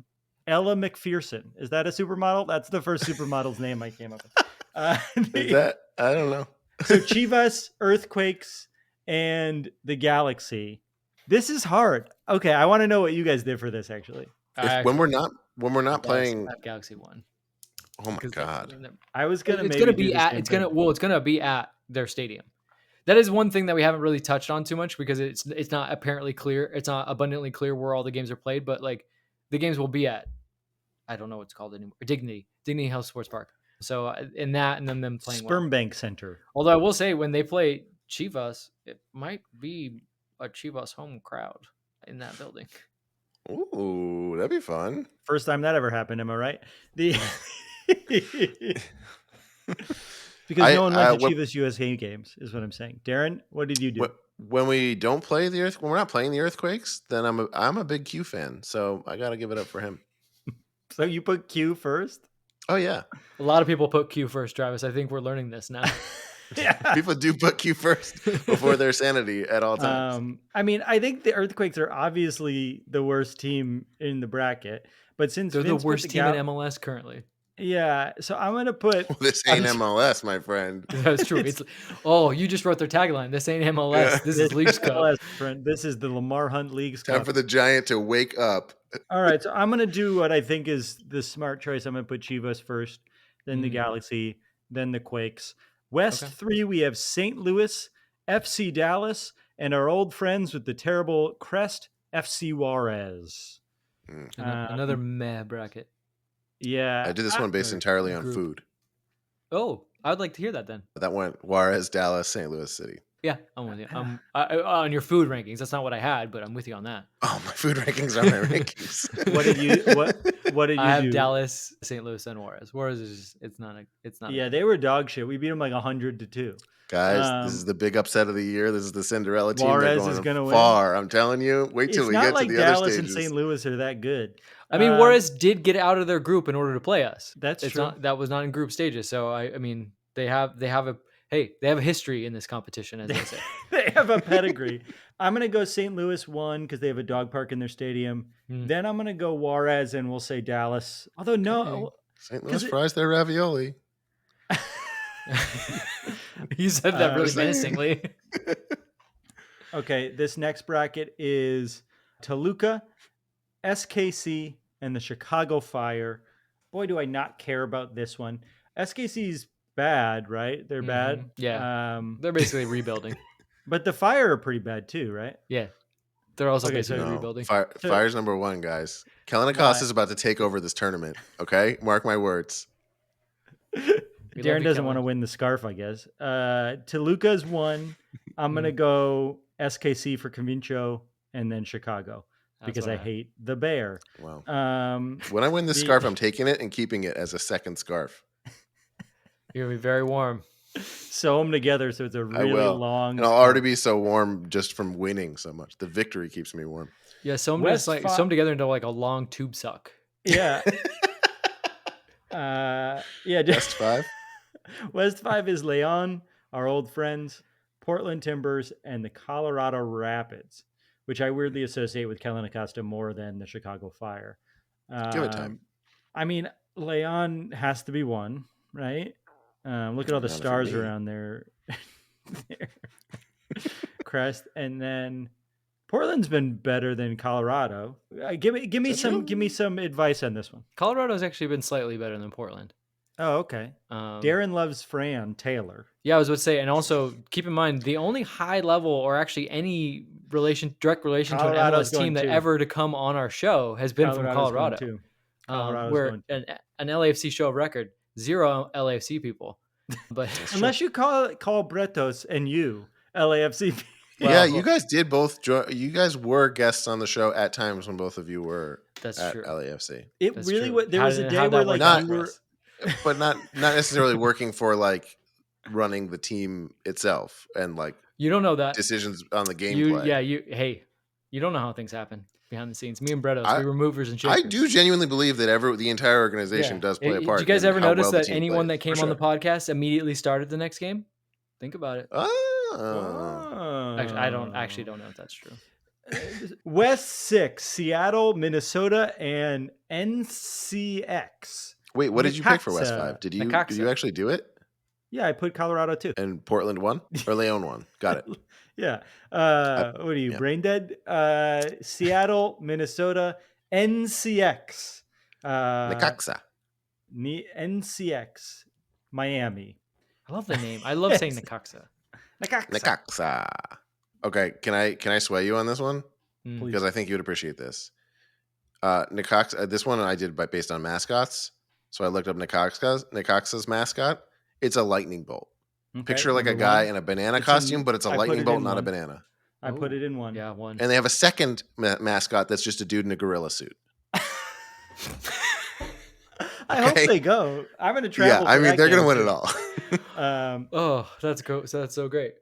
McPherson. Is that a supermodel? That's the first supermodel's name I came up with. Is that? I don't know. So Chivas, Earthquakes, and the Galaxy. This is hard. Okay, I want to know what you guys did for this actually. When we're not playing Galaxy 1. Oh my god! I was gonna. It's gonna be at. It's gonna be at their stadium. That is one thing that we haven't really touched on too much because it's not apparently clear. It's not abundantly clear where all the games are played, but like the games will be at. I don't know what it's called anymore. Dignity Health Sports Park. So in that, and then them playing Sperm Bank Center. Although I will say when they play Chivas, it might be a Chivas home crowd in that building. Ooh, that'd be fun. First time that ever happened. Am I right? Because no one went to Chivas USA games, is what I'm saying. Darren, what did you do? When we don't play when we're not playing the Earthquakes, then I'm a big Q fan, so I gotta give it up for him. So you put Q first? Oh yeah. A lot of people put Q first, Travis. I think we're learning this now. Yeah. People do put Q first before their sanity at all times. I mean, I think the Earthquakes are obviously the worst team in the bracket, but since they're the worst team in MLS currently. Yeah, so I'm gonna put. Well, this ain't MLS, my friend. That's true. You just wrote their tagline. This ain't MLS. Yeah. This is Leagues Cup. This is the Lamar Hunt Leagues Cup. Time for the Giant to wake up. All right, so I'm gonna do what I think is the smart choice. I'm gonna put Chivas first, then the Galaxy, then the Quakes. West 3, we have St. Louis, FC Dallas, and our old friends with the terrible crest, FC Juarez. Another meh bracket. Yeah. I did this one based entirely on food. Oh, I would like to hear that then. That went Juarez, Dallas, St. Louis City. Yeah, I'm with you. On your food rankings, that's not what I had, but I'm with you on that. Oh, my food rankings are my rankings. What did you I have Dallas, St. Louis, and Juarez. Juarez is just, it's not. Yeah, they were dog shit. We beat them like 100-2. Guys, this is the big upset of the year. This is the Cinderella team. Juarez is going to win. Far. I'm telling you. Wait till we get to the Dallas other stages. and St. Louis are that good. I mean, Juarez did get out of their group in order to play us. That's true. That was not in group stages. So I mean, they have a history in this competition, as they say. They have a pedigree. I'm going to go St. Louis 1 because they have a dog park in their stadium. Then I'm going to go Juarez and we'll say Dallas. Although no. St. Louis fries their ravioli. You said that really menacingly. Okay, this next bracket is Toluca, SKC, and the Chicago Fire. Boy, do I not care about this one. SKC's bad, right? They're bad. Yeah. They're basically rebuilding. But the Fire are pretty bad too, right? Yeah. They're also basically rebuilding. Fire's number 1, guys. Kellen Acosta is about to take over this tournament. Okay? Mark my words. Darren doesn't want to win the scarf, I guess. Toluca's 1. I'm going to go SKC for Convincio and then Chicago because I hate the Bear. Wow. When I win this scarf, I'm taking it and keeping it as a second scarf. You're going to be very warm. Sew them together so it's a really long. And I'll already be so warm just from winning so much. The victory keeps me warm. Yeah, sew them together into like a long tube suck. Yeah. West 5? West 5 is Leon, our old friends, Portland Timbers, and the Colorado Rapids, which I weirdly associate with Kellen Acosta more than the Chicago Fire. Give it time. I mean, Leon has to be 1, right? Look at all the stars around their crest, and then Portland's been better than Colorado. Give me some advice on this one. Colorado's actually been slightly better than Portland. Oh, okay. Darren loves Fran Taylor. Yeah, I was about to say, and also keep in mind the only high level or actually any direct relation to an MLS team that ever to come on our show has been from Colorado. We're an LAFC show of record. 0 LAFC people. But unless you call Bretos and you LAFC. Yeah, Well, you guys did both. You guys were guests on the show at times when both of you were That's at true. LAFC, It That's really true. was. There was a day How'd where that work like out you for were. us? but not necessarily working for like running the team itself and like You don't know that. decisions on the You gameplay. hey, you don't know how things happen behind the scenes. Me and Bredos, I we were movers and I shakers. do genuinely believe that the entire organization does play a Did part. you guys in ever how notice well the that team anyone plays, that came for on the sure. podcast immediately started the next game? Think about it. Actually, I don't know if that's true. West 6, Seattle, Minnesota, and NCX. Wait, what did you pick for West Necaxa. 5? Did you Necaxa. actually do it? Yeah, I put Colorado too. And Portland won or Leon won? Got it. Yeah. What are you, yeah. brain dead? Seattle, Minnesota, NCX. Necaxa. NCX, Miami. I love the name. I love saying Necaxa. Necaxa. Okay, can I sway you on this one? Mm. Because I think you would appreciate this. Necaxa. This one I did based on mascots. So I looked up Necaxa's mascot. It's a lightning bolt. Okay, Picture like a number guy one. in a banana It's costume, in- but it's a I put lightning it bolt, in not a one. banana. I put it in one. Yeah, one. And they have a second mascot that's just a dude in a gorilla suit. I hope they go. I'm going to travel. Yeah, I for mean, that they're going game, to win too. it all. Oh, that's so great.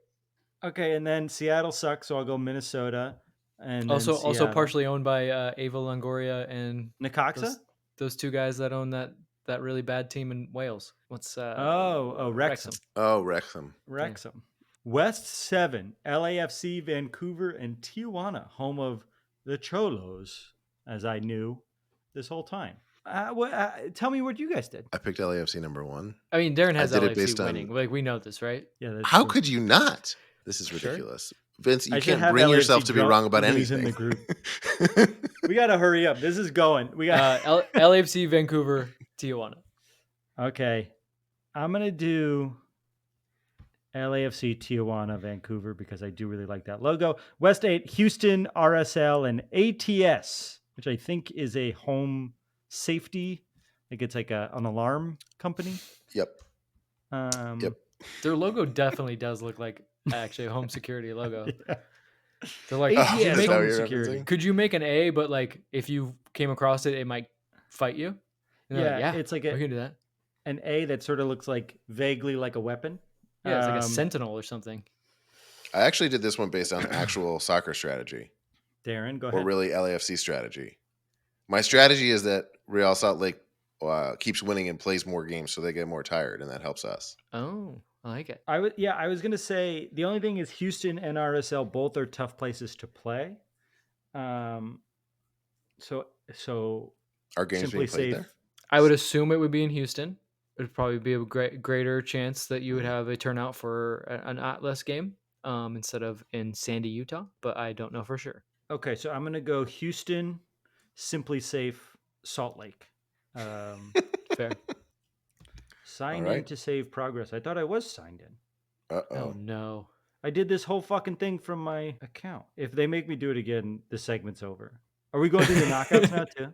Okay, and then Seattle sucks, so I'll go Minnesota. And Also then Seattle. partially owned by Ava Longoria and Necaxa? those two guys that own that really bad team in Wales. What's Wrexham. Oh, Wrexham. Wrexham. West 7, LAFC, Vancouver, and Tijuana, home of the Xolos, as I knew this whole time. Tell me what you guys did. I picked LAFC number 1. I mean, Darren has I did it LAFC based on- winning. Like, we know this, right? Yeah, that's How true. could you not? This is Sure. ridiculous. Vince, you I should can't have bring LAFC yourself to be drunk wrong about lose anything. in the group. We got to hurry up. This is going. We got LAFC, Vancouver, Tijuana. Okay. I'm going to do LAFC, Tijuana, Vancouver, because I do really like that logo. West 8, Houston, RSL, and ATS, which I think is a home safety. Like it's like an alarm company. Yep. Yep. Their logo definitely does look like actually a home security logo. Yeah. They're like, ATS is that what home you're security. referencing? could you make an A, but like if you came across it, it might fight you? And they're Yeah, like, it's like we can do that. an A that sort of looks like vaguely like a weapon. Yeah, it's like a sentinel or something. I actually did this one based on actual soccer strategy, Darren, go or ahead. really LAFC strategy. My strategy is that Real Salt Lake keeps winning and plays more games, so they get more tired, and that helps us. Oh, I like it. I was going to say the only thing is Houston and RSL both are tough places to play. So Our games simply being played safe. there. I would assume it would be in Houston. It would probably be a greater chance that you would have a turnout for an Atlas game instead of in Sandy, Utah. But I don't know for sure. Okay, so I'm going to go Houston, simply safe, Salt Lake. Fair. Signed All in right. to save progress. I thought I was signed in. Uh-oh. Oh no. I did this whole fucking thing from my account. If they make me do it again, the segment's over. Are we going through the knockouts now too?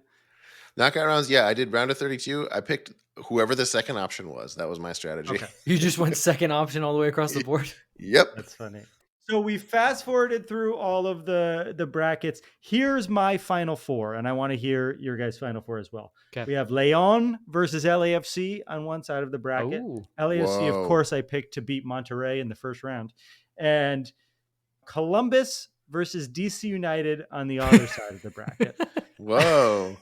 Knockout rounds, yeah. I did round of 32. I picked whoever the second option was. That was my strategy. Okay. You just went second option all the way across the board. Yep. That's funny. So we fast forwarded through all of the brackets. Here's my final four, and I want to hear your guys' final four as well. Okay. We have Leon versus LAFC on one side of the bracket. Oh, LAFC, Whoa. of course, I picked to beat Monterrey in the first round. And Columbus versus DC United on the other side of the bracket. Whoa.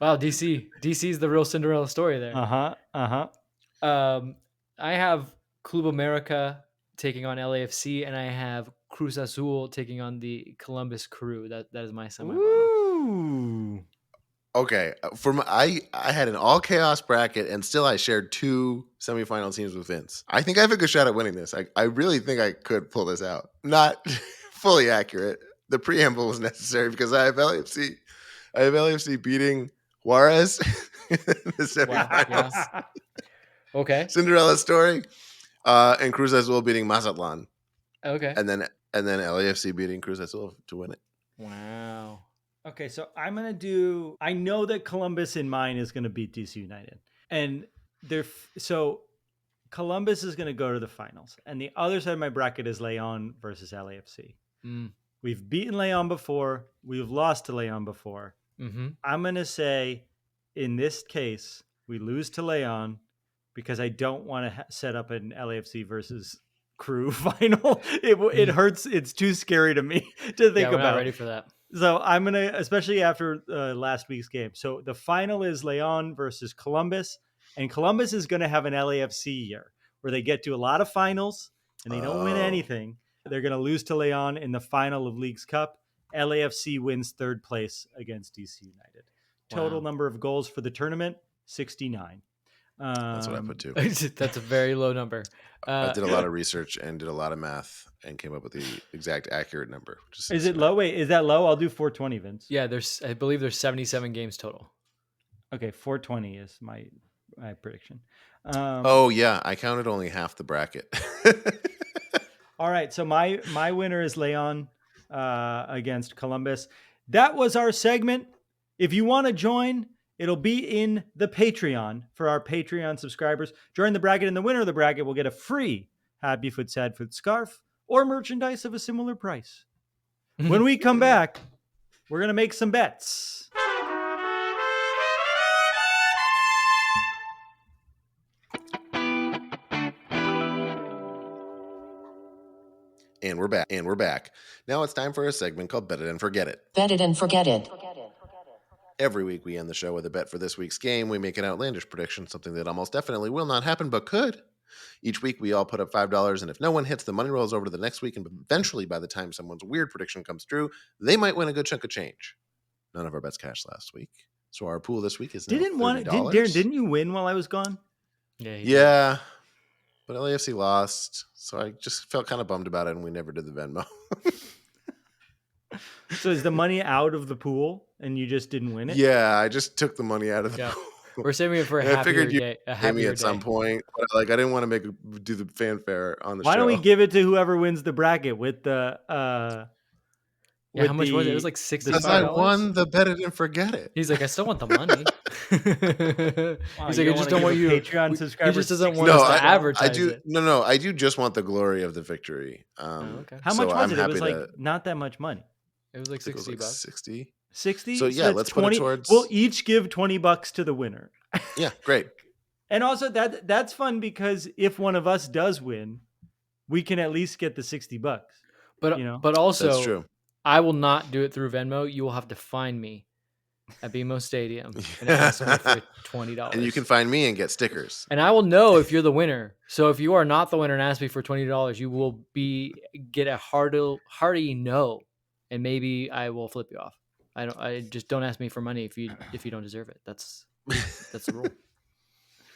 wow. DC's the real Cinderella story there. I have Club America taking on LAFC, and I have Cruz Azul taking on the Columbus Crew. That is my semifinal. Ooh. Okay. I had an all chaos bracket, and still I shared 2 semifinal teams with Vince. I think I have a good shot at winning this. I really think I could pull this out. Not fully accurate. The preamble was necessary because I have LAFC. I have LAFC beating Juarez in the semifinals. Yeah. Okay. Cinderella story. And Cruz Azul beating Mazatlan. Okay. And then LAFC beating Cruz Azul to win it. Wow. Okay, so I'm going to do, I know that Columbus in mine is going to beat DC United. And so Columbus is going to go to the finals. And the other side of my bracket is Leon versus LAFC. We've beaten Leon before. We've lost to Leon before. I'm going to say, in this case, we lose to Leon because I don't want to set up an LAFC versus Crew final. It hurts. It's too scary to me to think we're about. Not ready for that. So I'm going to, especially after last week's game. So the final is Leon versus Columbus. And Columbus is going to have an LAFC year where they get to a lot of finals and they don't win anything. They're going to lose to Leon in the final of Leagues Cup. LAFC wins third place against DC United. Total number of goals for the tournament, 69. That's what I put too. That's a very low number. I did a lot of research and did a lot of math and came up with the exact accurate number. Which is it low? Wait, is that low? I'll do 420, Vince. Yeah, I believe there's 77 games total. Okay, 420 is my prediction. Yeah, I counted only half the bracket. All right, so my winner is Leon against Columbus. That was our segment. If you want to join, it'll be in the Patreon for our Patreon subscribers. Join the bracket, and the winner of the bracket will get a free Happy Foot Sad Foot scarf or merchandise of a similar price. When we come back, we're going to make some bets. And we're back. Now it's time for a segment called Bet It and Forget It. Bet it and forget it. Every week we end the show with a bet for this week's game. We make an outlandish prediction, something that almost definitely will not happen, but could. Each week we all put up $5, and if no one hits, the money rolls over to the next week, and eventually by the time someone's weird prediction comes true, they might win a good chunk of change. None of our bets cashed last week, so our pool this week is now $30. Darren, didn't you win while I was gone? Yeah. But LAFC lost, so I just felt kind of bummed about it, and we never did the Venmo. So is the money out of the pool, and you just didn't win it? Yeah, I just took the money out of the pool. We're saving it for a I happier figured you day. pay me at some point, but I didn't want to do the fanfare on the show. Why don't we give it to whoever wins the bracket with the? How much was it? It was like $65. Because I won the Bet It and Forget It. He's like, I still want the money. He's like, I just don't want you. Patreon subscribers. He just doesn't want us to advertise it. No, I do just want the glory of the victory. Okay. How much was it? It was like not that much money. It was like $60. 60. 60. So yeah, let's 20, put it towards. We'll each give $20 to the winner. Yeah, great. And also that's fun because if one of us does win, we can at least get the $60. But also, that's true. I will not do it through Venmo. You will have to find me at BMO Stadium and ask me for $20. And you can find me and get stickers. And I will know if you're the winner. So if you are not the winner and ask me for $20, you will get a hearty no, and maybe I will flip you off. I just don't ask me for money if you don't deserve it. That's the rule.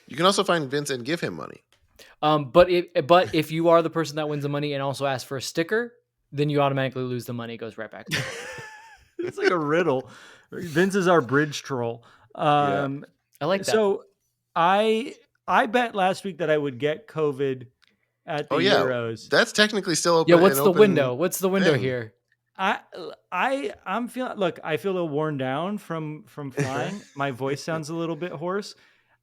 You can also find Vince and give him money. But if you are the person that wins the money and also asks for a sticker, then you automatically lose the money. It goes right back. It's like a riddle. Vince is our bridge troll. I like that. So I bet last week that I would get COVID at the Euros. That's technically still open. Yeah, what's the window? What's the window here? I'm feeling. Look, I feel a little worn down from flying. My voice sounds a little bit hoarse.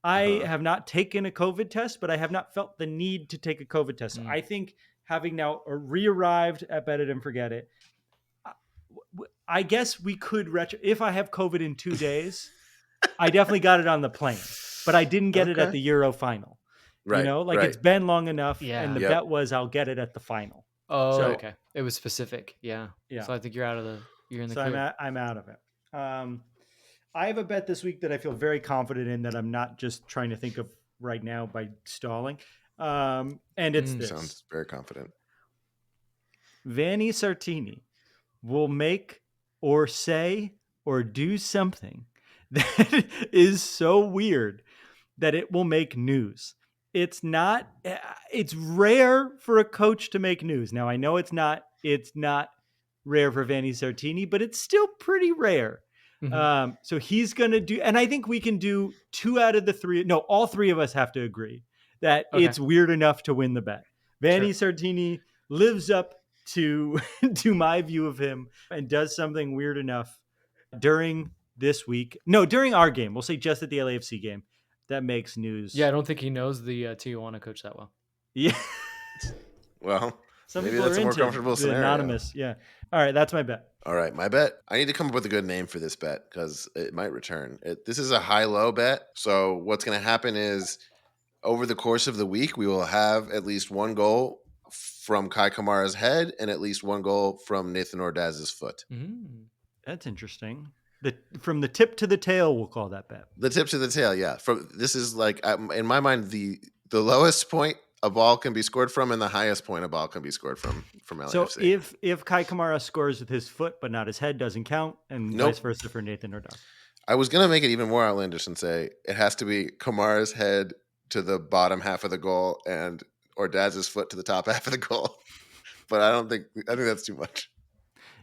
I have not taken a COVID test, but I have not felt the need to take a COVID test. So I think having now re-arrived at Bet It and Forget It, I guess we could if I have COVID in 2 days, I definitely got it on the plane, but I didn't get it at the Euro final. Right. It's been long enough, Yeah. and the bet was I'll get it at the final. Oh, so, okay. It was specific. Yeah. So I think you're in the clear. I'm out of it. I have a bet this week that I feel very confident in that I'm not just trying to think of right now by stalling. And it's this. Sounds very confident. Vanni Sartini will make or say or do something that is so weird that it will make news. It's rare for a coach to make news. Now I know it's not rare for Vanni Sartini, but it's still pretty rare. Mm-hmm. So he's going to do, and I think we can do 2 out of the 3. No, all 3 of us have to agree that it's weird enough to win the bet. Vanni Sartini lives up to my view of him and does something weird enough during this week. No, during our game. We'll say just at the LAFC game that makes news. Yeah, I don't think he knows the Tijuana coach that well. Yeah. Well, Some maybe people that's are a more into comfortable the scenario. anonymous. Yeah. All right, that's my bet. All right, my bet. I need to come up with a good name for this bet because it might return. This is a high-low bet. So what's going to happen is over the course of the week, we will have at least one goal from Kai Kamara's head and at least one goal from Nathan Ordaz's foot. That's interesting. From the tip to the tail, we'll call that bet. The tip to the tail, yeah. This is like in my mind the lowest point a ball can be scored from and the highest point a ball can be scored from LAFC. So if Kai Kamara scores with his foot but not his head, doesn't count, and vice versa for Nathan Ordaz. I was gonna make it even more outlandish and say it has to be Kamara's head to the bottom half of the goal and Ordaz's foot to the top half of the goal, but I think that's too much.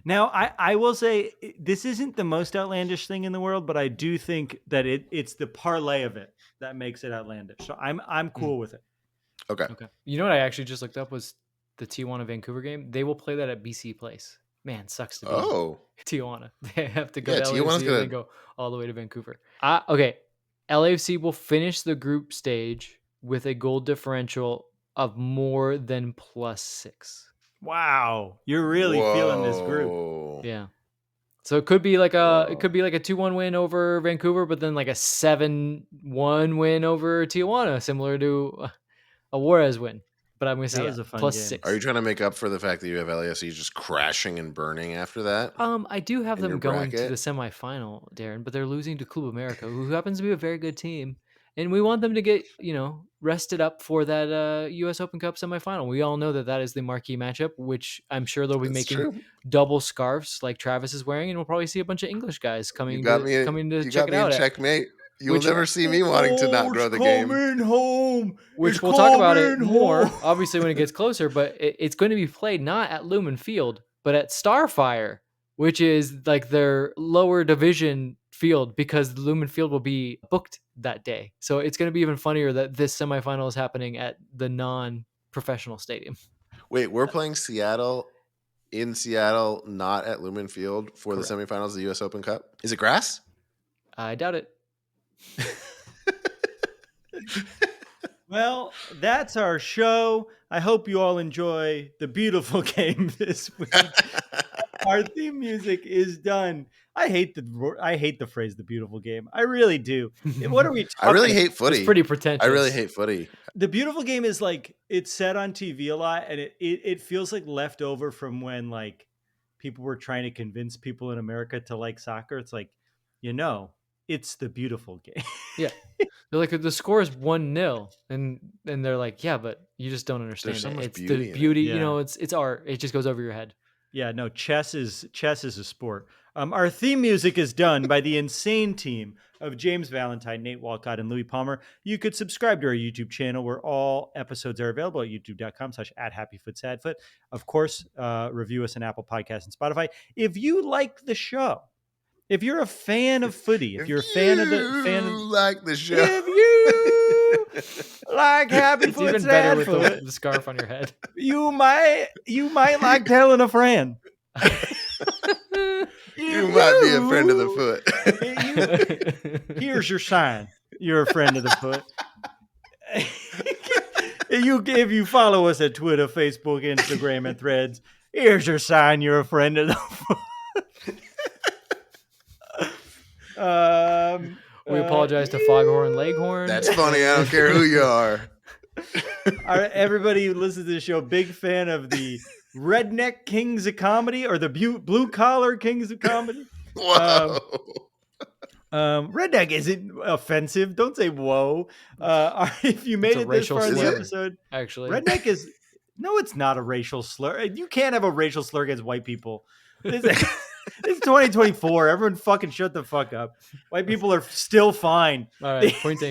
Now, I will say this isn't the most outlandish thing in the world, but I do think that it's the parlay of it that makes it outlandish. So I'm cool with it. Okay. You know what I actually just looked up was the Tijuana Vancouver game. They will play that at BC Place. Man, sucks to be Tijuana. They have to go to LAFC and then go all the way to Vancouver. Okay. LAFC will finish the group stage with a goal differential of more than +6. Wow, you're really feeling this group. Yeah. So it could be like a 2-1 win over Vancouver, but then like a 7-1 win over Tijuana, similar to a Juarez win. But I'm going to say +6. Are you trying to make up for the fact that you have LAFC just crashing and burning after that? I do have them going to the semifinal, Darren, but they're losing to Club America, who happens to be a very good team. And we want them to get, rested up for that U.S. Open Cup semifinal. We all know that is the marquee matchup, which I'm sure they'll be making double scarves like Travis is wearing, and we'll probably see a bunch of English guys coming to check it out. Checkmate. You'll never see me wanting to not grow the game. Home. Which we'll talk about it more, obviously, when it gets closer. But it's going to be played not at Lumen Field, but at Starfire, which is like their lower division field because the Lumen Field will be booked that day. So it's going to be even funnier that this semifinal is happening at the non-professional stadium. Wait, we're playing Seattle in Seattle, not at Lumen Field for Correct. The semifinals of the U.S. Open Cup? Is it grass? I doubt it. Well, that's our show. I hope you all enjoy the beautiful game this week. Our theme music is done. I hate the phrase "the beautiful game." I really do. What are we talking? I really hate footy. It's pretty pretentious. I really hate footy. The beautiful game is like it's set on TV a lot, and it feels like left over from when like people were trying to convince people in America to like soccer. It's like, it's the beautiful game. Yeah. They're like, the score is 1-0. And they're like, yeah, but you just don't understand There's so much it's beauty the beauty, in it. It's art. It just goes over your head. Yeah, no, chess is a sport. Our theme music is done by the insane team of James Valentine, Nate Walcott, and Louis Palmer. You could subscribe to our YouTube channel where all episodes are available at youtube.com/@happyfootsadfoot. Of course, review us on Apple Podcasts and Spotify. If you like the show, if you're a fan of footy, if you're a fan of like the show, if you like Happy It's Foot even better with Sadfoot, the scarf on your head. you might like telling a friend. you might be a friend of the foot. Here's your sign. You're a friend of the foot. If you follow us at Twitter, Facebook, Instagram, and Threads, here's your sign. You're a friend of the foot. We apologize to Foghorn Leghorn. That's funny. I don't care who you are. Everybody who listens to the show, big fan of the Redneck Kings of Comedy or the Blue Collar Kings of Comedy. Whoa. Redneck isn't offensive. Don't say whoa. If you made it this far in the episode, actually, redneck is no, it's not a racial slur. You can't have a racial slur against white people. It's 2024. Everyone fucking shut the fuck up. White people are still fine. All right, point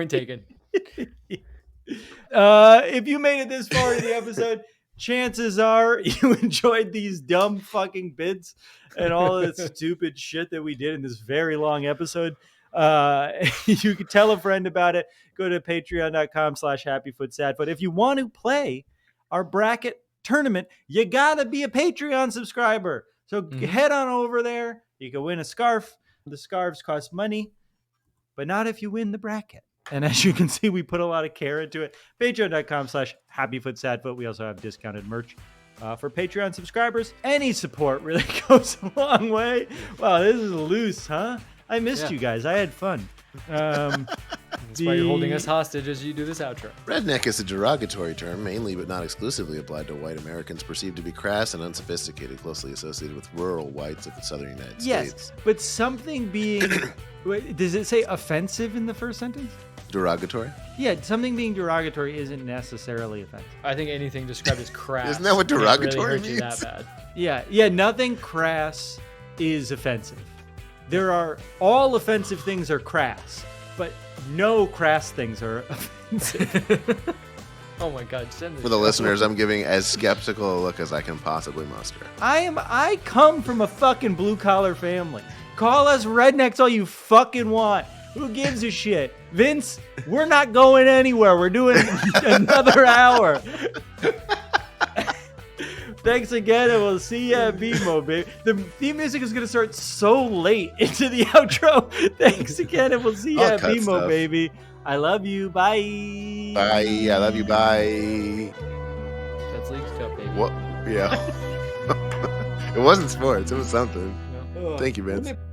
taken. If you made it this far in the episode, chances are you enjoyed these dumb fucking bits and all of the stupid shit that we did in this very long episode. You can tell a friend about it. Go to patreon.com/happyfootsadfoot. If you want to play our bracket tournament, you gotta be a Patreon subscriber. So head on over there. You can win a scarf. The scarves cost money, but not if you win the bracket. And as you can see, we put a lot of care into it. Patreon.com/happyfootsadfoot. We also have discounted merch for Patreon subscribers. Any support really goes a long way. Wow, this is loose, huh? I missed you guys. I had fun. That's why you're holding us hostage as you do this outro. Redneck is a derogatory term, mainly but not exclusively applied to white Americans perceived to be crass and unsophisticated, closely associated with rural whites of the southern United States. Yes, but something being... Wait, does it say offensive in the first sentence? Derogatory? Yeah, something being derogatory isn't necessarily offensive. I think anything described as crass. Isn't that what can't derogatory really hurt means? you that bad. Yeah, nothing crass is offensive. All offensive things are crass, but no crass things are offensive. Oh my God! Send this For the show. listeners, I'm giving as skeptical a look as I can possibly muster. I come from a fucking blue collar family. Call us rednecks all you fucking want. Who gives a shit? Vince, we're not going anywhere. We're doing another hour. Thanks again, and we'll see you at BMO, baby. The theme music is going to start so late into the outro. Thanks again, and we'll see you I'll at cut BMO, stuff. baby. I love you. Bye. Bye. I love you. Bye. That's Leagues Cup, baby. What? Yeah. It wasn't sports. It was something. No. Thank you, Vince. Let me-